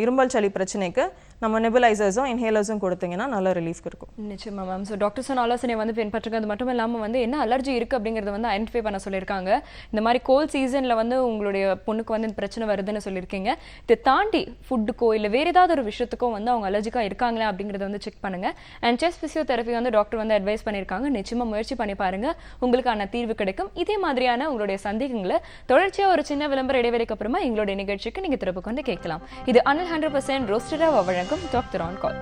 இரும்பல் சளி பிரச்சனைக்கு நம்ம நெபுலைசர்ஸும் இன்ஹேலர்ஸும் கொடுத்தீங்கன்னா நல்ல ரிலீஃப் இருக்கும். நிச்சயமா மேம். ஸோ டாக்டர் சொன்ன ஆலோசனை வந்து பின்பற்றுங்க. அது மட்டும் இல்லாமல் வந்து என்ன அலர்ஜி இருக்குது அப்படிங்கிறத வந்து ஐடென்டிஃபை பண்ண சொல்லியிருக்காங்க. இந்த மாதிரி கோல்ட் சீசனில் வந்து உங்களுடைய பொண்ணுக்கு வந்து இந்த பிரச்சனை வருதுன்னு சொல்லியிருக்கீங்க. இதை தாண்டி ஃபுட்டுக்கோ இல்லை வேறு ஏதாவது ஒரு விஷயத்துக்கோ வந்து அவங்க அலர்ஜிக்காக இருக்காங்களா அப்படிங்கிறத வந்து செக் பண்ணுங்கள். அண்ட் செஸ் ஃபிசியோதெரப்பி வந்து டாக்டர் வந்து அட்வைஸ் பண்ணியிருக்காங்க. நிச்சயமாக முயற்சி பண்ணி பாருங்கள், உங்களுக்கான தீர்வு கிடைக்கும். இதே மாதிரியான உங்களுடைய சந்தேகங்களை தொடர்ச்சியாக ஒரு சின்ன விளம்பர இடைவெளிக்கு அப்புறமா எங்களுடைய நிகழ்ச்சிக்கு நீங்கள் திரும்ப கொண்டு கேட்கலாம். இது அனில் 100% ரோஸ்டராக வழங்கும் doctor on call.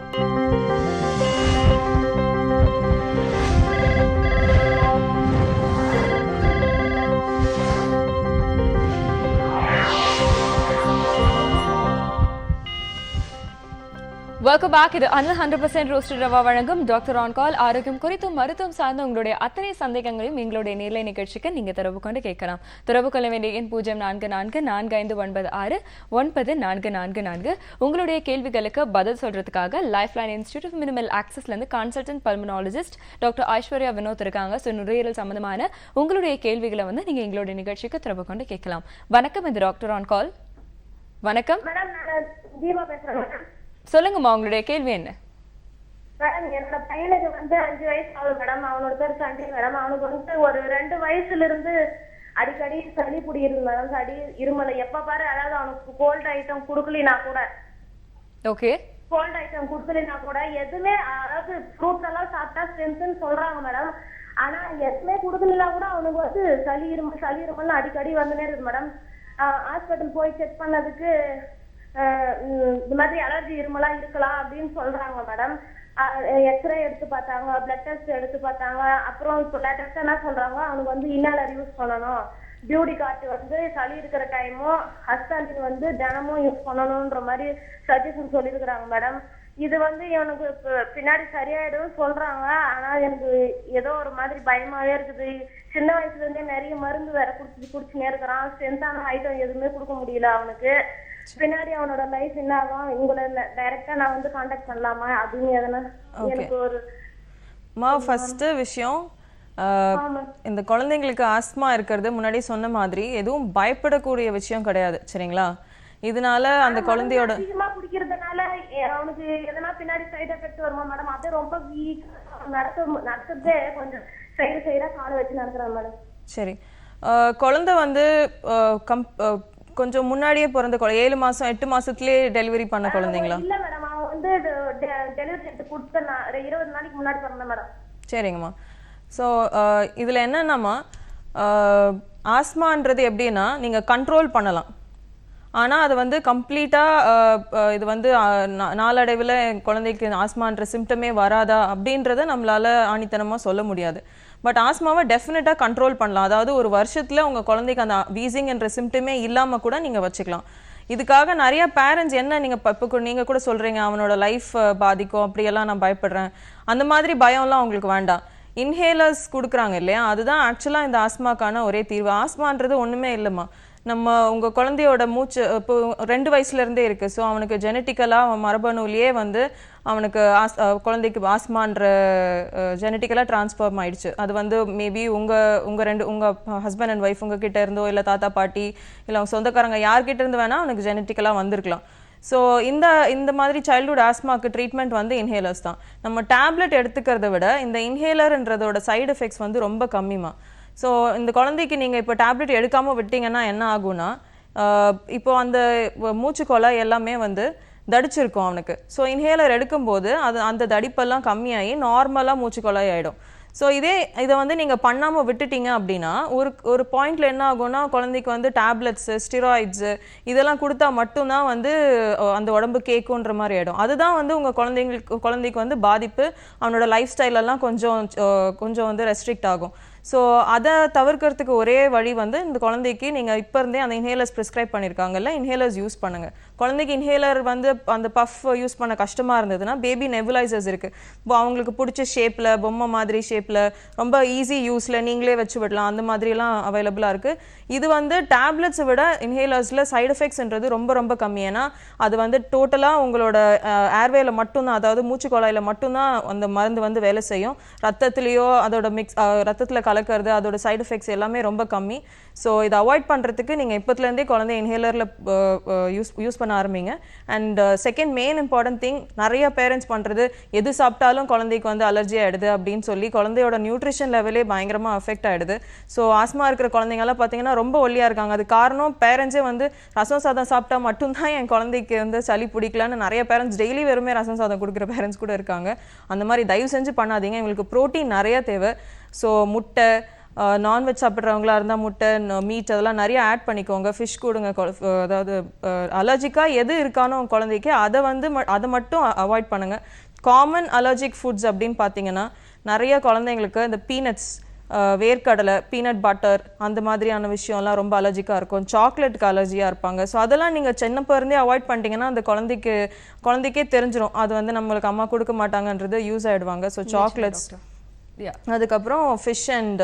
Welcome back. இது அனில் 100% ரோஸ்டட் ரவா வழங்கும் டாக்டர் ஆன் கால். ஆரோக்கியம் குறித்தும் மருத்துவம் சார்ந்த உங்களுடைய அத்தனை சந்தேகங்களையும் எங்களுடைய நேர்லை நிகழ்ச்சிக்கு நீங்க தொடர்பு கொண்டு கேட்கலாம். தொடர்பு கொள்ள வேண்டிய எண் 0444459944. உங்களுடைய கேள்விகளுக்கு பதில் சொல்றதுக்காக life line institute of minimal ஆக்சஸ்ல இருந்து consultant pulmonologist doctor Aishwarya Vinod இருக்காங்க. ஸோ நுரையீரல் சம்பந்தமான உங்களுடைய கேள்விகளை வந்து நீங்க எங்களுடைய நிகழ்ச்சிக்கு தொடர்பு கொண்டு கேட்கலாம். வணக்கம், இது டாக்டர் ஆன் கால். வணக்கம் மேடம், நான் தீபா பேசுறேன் மேடம். சொல்லுங்கம்மா, உங்களுடைய கேள்வி என்ன? மேடம், என்னோட பையனுக்கு வந்து 5 வயசு ஆகுது மேடம். அவனோட பேர் சண்டி மேடம். அவனுக்கு வந்து ஒரு 2 வயசுல இருந்து அடிக்கடி சளி பிடிக்கிறது மேடம். சளி, இருமலை எப்ப பாரு. அதாவது அவனுக்கு கோல்டு ஐட்டம் குடுக்கலினா கூட ஓகே கோல்டு ஐட்டம் குடுக்கலினா கூட எதுவுமே, அதாவது ஃப்ரூட்ஸ் எல்லாம் சாப்பிட்டா ஸ்ட்ரென்த்னு சொல்றாங்க மேடம். ஆனா எதுவுமே குடுக்கலனா கூட அவனுக்கு வந்து சளி இருமல் அடிக்கடி வந்துனே இருக்கு மேடம். ஹாஸ்பிட்டல் போய் செக் பண்ணதுக்கு இந்த மாதிரி அலர்ஜி இருமலா இருக்கலாம் அப்படின்னு சொல்றாங்க மேடம். எக்ஸ்ரே எடுத்து பார்த்தாங்க, பிளட் டெஸ்ட் எடுத்து பார்த்தாங்க. அப்புறம் இப்போ லேட்டஸ்டா என்ன சொல்றாங்க, அவனுக்கு வந்து இன்னலர் யூஸ் பண்ணணும், பியூட்டி கார்ட் வந்து சளி இருக்கிற டைமும் ஹஸ்தாண்டின் வந்து தினமும் யூஸ் பண்ணணும்ன்ற மாதிரி சஜஷன் சொல்லியிருக்கிறாங்க மேடம். இது வந்து இவனுக்கு பின்னாடி சரியாயிடும் சொல்றாங்க. ஆனா எனக்கு ஏதோ ஒரு மாதிரி பயமாவே இருக்குது. சின்ன வயசுல இருந்தே நிறைய மருந்து வேற குடிச்சுனே இருக்கிறான். ஸ்ட்ரென்த்தான ஐட்டம் எதுவுமே கொடுக்க முடியல அவனுக்கு. பின்னாடி அவனோட லைஃப் என்ன ஆகும், உங்களை டைரக்டா நான் வந்து கான்டாக்ட் பண்ணலாமா அப்படின்னு எதனா எனக்கு ஒரு ஃபர்ஸ்ட் விஷயம், இந்த குழந்தைங்களுக்கு ஆஸ்மா இருக்கிறது முன்னாடி சொன்ன மாதிரி எதுவும் பயப்படக்கூடிய விஷயம் கிடையாது, சரிங்களா? இதனால அந்த குழந்தையோட அதிகமா குடிக்கிறதுனால அவனுக்கு எதனா பின்னாடி சைடு எஃபெக்ட் வருமா மேடம்? அது ரொம்ப வீக், நடத்துறதே கொஞ்சம் சைடா காலை வச்சு நடக்கிறான் மேடம். சரி, குழந்தை வந்து கொஞ்சம் முன்னாடியே பிறந்த 7 மாசம் 8 மாசத்துலயே டெலிவரி பண்ண குழந்தைங்களா? இல்ல மேடம், அவன் வந்து டெலிவரி எடுத்து கொடுத்த 20 நாளைக்கு முன்னாடி பிறந்த மேடம். சரிங்கம்மா. ஸோ இதில் என்னென்னம்மா, ஆஸ்மான்றது எப்படின்னா நீங்கள் கண்ட்ரோல் பண்ணலாம். ஆனால் அது வந்து கம்ப்ளீட்டாக இது வந்து நாளடைவில் குழந்தைக்கு ஆஸ்மான்ற சிம்டமே வராதா அப்படின்றத நம்மளால் ஆணித்தனமாக சொல்ல முடியாது. பட் ஆஸ்மாவை டெஃபினட்டாக கண்ட்ரோல் பண்ணலாம். அதாவது ஒரு வருஷத்தில் உங்கள் குழந்தைக்கு அந்த வீசிங் என்ற சிம்டமே இல்லாமல் கூட நீங்கள் வச்சுக்கலாம். இதுக்காக நிறைய பேரண்ட்ஸ் என்ன இப்போ நீங்கள் கூட சொல்கிறீங்க அவனோட லைஃப் பாதிக்கும் அப்படியெல்லாம் நான் பயப்படுறேன், அந்த மாதிரி பயம்லாம் அவங்களுக்கு வேண்டாம். இன்ஹேலர்ஸ் கொடுக்குறாங்க இல்லையா, அதுதான் ஆக்சுவலாக இந்த ஆஸ்மாக்கான ஒரே தீர்வு. ஆஸ்மான்றது ஒன்றுமே இல்லைம்மா, நம்ம உங்கள் குழந்தையோட மூச்சு இப்போ 2 வயசுலேருந்தே இருக்குது. ஸோ அவனுக்கு ஜெனட்டிக்கலாக அவன் மரபணுலேயே வந்து அவனுக்கு குழந்தைக்கு ஆஸ்மான்ற ஜெனட்டிக்கலாக டிரான்ஸ்ஃபார்ம் ஆயிடுச்சு. அது வந்து மேபி உங்கள் ஹஸ்பண்ட் அண்ட் ஒய்ஃப் உங்ககிட்ட இருந்தோ இல்லை தாத்தா பாட்டி இல்லை அவங்க சொந்தக்காரங்க யார்கிட்ட இருந்து வேணால் அவனுக்கு ஜெனட்டிக்கலாக வந்திருக்கலாம். ஸோ இந்த மாதிரி சைல்ட்ஹுட் ஆஸ்மாக்கு ட்ரீட்மெண்ட் வந்து இன்ஹேலர்ஸ் தான். நம்ம டேப்லெட் எடுத்துக்கிறத விட இந்த இன்ஹேலர்ன்றதோட சைடு எஃபெக்ட்ஸ் வந்து ரொம்ப கம்மிமா. ஸோ இந்த குழந்தைக்கு நீங்கள் இப்போ டேப்லெட் எடுக்காமல் விட்டீங்கன்னா என்ன ஆகும்னா, இப்போ அந்த மூச்சுக்கொலை எல்லாமே வந்து தடிச்சிருக்கும் அவனுக்கு. ஸோ இன்ஹேலர் எடுக்கும்போது அந்த தடிப்பெல்லாம் கம்மியாகி நார்மலாக மூச்சுக்கொலை ஆகிடும். ஸோ இதை வந்து நீங்கள் பண்ணாமல் விட்டுட்டீங்க அப்படின்னா ஒரு பாயிண்டில் என்ன ஆகும்னா, குழந்தைக்கு வந்து டேப்லெட்ஸு ஸ்டிராய்ட்ஸு இதெல்லாம் கொடுத்தா மட்டும்தான் வந்து அந்த உடம்பு கேட்குன்ற மாதிரி ஆகிடும். அதுதான் வந்து உங்கள் குழந்தைக்கு வந்து பாதிப்பு. அவனோட லைஃப் ஸ்டைலெல்லாம் கொஞ்சம் வந்து ரெஸ்ட்ரிக்ட் ஆகும். ஸோ அதை தவிர்க்கிறதுக்கு ஒரே வழி வந்து இந்த குழந்தைக்கு நீங்கள் இப்போ இருந்தே அந்த இன்ஹேலர்ஸ் ப்ரிஸ்கிரைப் பண்ணியிருக்காங்கல்ல, இன்ஹேலர்ஸ் யூஸ் பண்ணுங்கள். குழந்தைக்கு இன்ஹேலர் வந்து அந்த பஃப் யூஸ் பண்ண கஷ்டமாக இருந்ததுன்னா பேபி நெபுலைசர்ஸ் இருக்குது. இப்போ அவங்களுக்கு பிடிச்ச ஷேப்பில், பொம்மை மாதிரி ஷேப்பில், ரொம்ப ஈஸி யூஸில் நீங்களே வச்சு விடலாம், அந்த மாதிரிலாம் அவைலபிளாக இருக்குது. இது வந்து டேப்லெட்ஸை விட இன்ஹேலர்ஸில் சைடு எஃபெக்ட்ஸ்ன்றது ரொம்ப ரொம்ப கம்மி. ஏன்னா அது வந்து டோட்டலாக உங்களோட ஏர்வேல மட்டும்தான், அதாவது மூச்சு குழாயில் மட்டும்தான் அந்த மருந்து வந்து வேலை செய்யும். ரத்தத்துலேயோ அதோட ரத்தத்தில் கலக்கிறது, அதோட சைடு எஃபெக்ட்ஸ் எல்லாமே ரொம்ப கம்மி. ஸோ இதை அவாய்ட் பண்ணுறதுக்கு நீங்கள் இப்போத்துலேருந்தே குழந்தை இன்ஹேலரில் யூஸ் பண்ண ஆரம்பிங்க. And second main important thing, நிறைய பேரண்ட்ஸ் பண்ணுறது எது சாப்பிட்டாலும் குழந்தைக்கு வந்து அலர்ஜி ஆகிடுது அப்படின்னு சொல்லி குழந்தையோட நியூட்ரிஷன் லெவலே பயங்கரமாக அஃபெக்ட் ஆகிடுது. ஸோ ஆஸ்மா இருக்கிற குழந்தைங்கலாம் பார்த்தீங்கன்னா ரொம்ப ஒல்லியாக இருக்காங்க. அது காரணம் பேரண்ட்ஸே வந்து ரசம் சாதம் சாப்பிட்டா மட்டும்தான் என் குழந்தைக்கு வந்து சளி பிடிக்கலான்னு நிறைய பேரண்ட்ஸ் டெய்லி வெறுமே ரசம் சாதம் கொடுக்குற பேரண்ட்ஸ் கூட இருக்காங்க. அந்த மாதிரி தயவு செஞ்சு பண்ணாதீங்க. எங்களுக்கு ப்ரோட்டீன் நிறைய தேவை. ஸோ முட்டை, நான்வெஜ் சாப்பிட்றவங்களா இருந்தால் முட்டை, மீட் அதெல்லாம் நிறைய ஆட் பண்ணிக்கோங்க. ஃபிஷ் கொடுங்க. அதாவது அலர்ஜிக்காக எது இருக்கானோ குழந்தைக்கு அதை மட்டும் அவாய்ட் பண்ணுங்கள். காமன் அலர்ஜிக் ஃபுட்ஸ் அப்படின்னு பார்த்தீங்கன்னா நிறைய குழந்தைங்களுக்கு இந்த பீனட்ஸ், வேர்க்கடலை, பீனட் பட்டர் அந்த மாதிரியான விஷயம்லாம் ரொம்ப அலர்ஜிக்காக இருக்கும். சாக்லேட்டுக்கு அலர்ஜியாக இருப்பாங்க. ஸோ அதெல்லாம் நீங்கள் சின்னப்போ இருந்தே அவாய்ட் பண்ணிட்டீங்கன்னா அந்த குழந்தைக்கே தெரிஞ்சிடும் அது வந்து நம்மளுக்கு அம்மா கொடுக்க மாட்டாங்கன்றது யூஸ் ஆகிடுவாங்க. ஸோ சாக்லேட்ஸ், அதுக்கப்புறம் fish and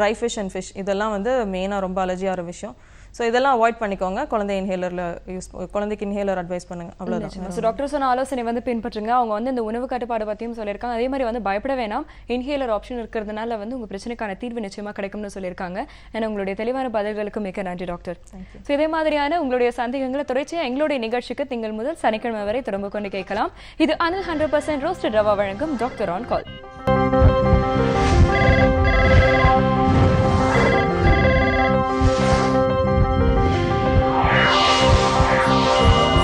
try fish and fish இதெல்லாம் வந்து மெயினாக ரொம்ப அலர்ஜியாக விஷயம். ஸோ இதெல்லாம் அவாய்ட் பண்ணிக்கோங்க. குழந்தைக்கு இன்ஹேலர் அட்வைஸ் பண்ணுங்க, அவ்வளோதான். ஸோ டாக்டர் சொன்ன ஆலோசனை வந்து பின்பற்றுங்க. அவங்க வந்து இந்த உணவு கட்டுப்பாடு பற்றியும் சொல்லியிருக்காங்க. அதே மாதிரி வந்து பயப்பட வேணாம், இன்ஹேலர் ஆப்ஷன் இருக்கிறதுனால வந்து உங்கள் பிரச்சனைக்கான தீர்வு நிச்சயமாக கிடைக்கும்னு சொல்லியிருக்காங்க. ஏன்னா உங்களுடைய தெளிவான பதில்களுக்கு மிக்க நன்றி டாக்டர். ஸோ இதே மாதிரியான உங்களுடைய சந்தேகங்களை தொடர்ச்சியாக எங்களுடைய நிகழ்ச்சிக்கு திங்கள் முதல் சனிக்கிழமை வரை திரும்ப கொண்டு கேட்கலாம். இது அனில் 100% ரோஸ்டட் ரவா வழங்கும் டாக்டர் ஆன் கால்.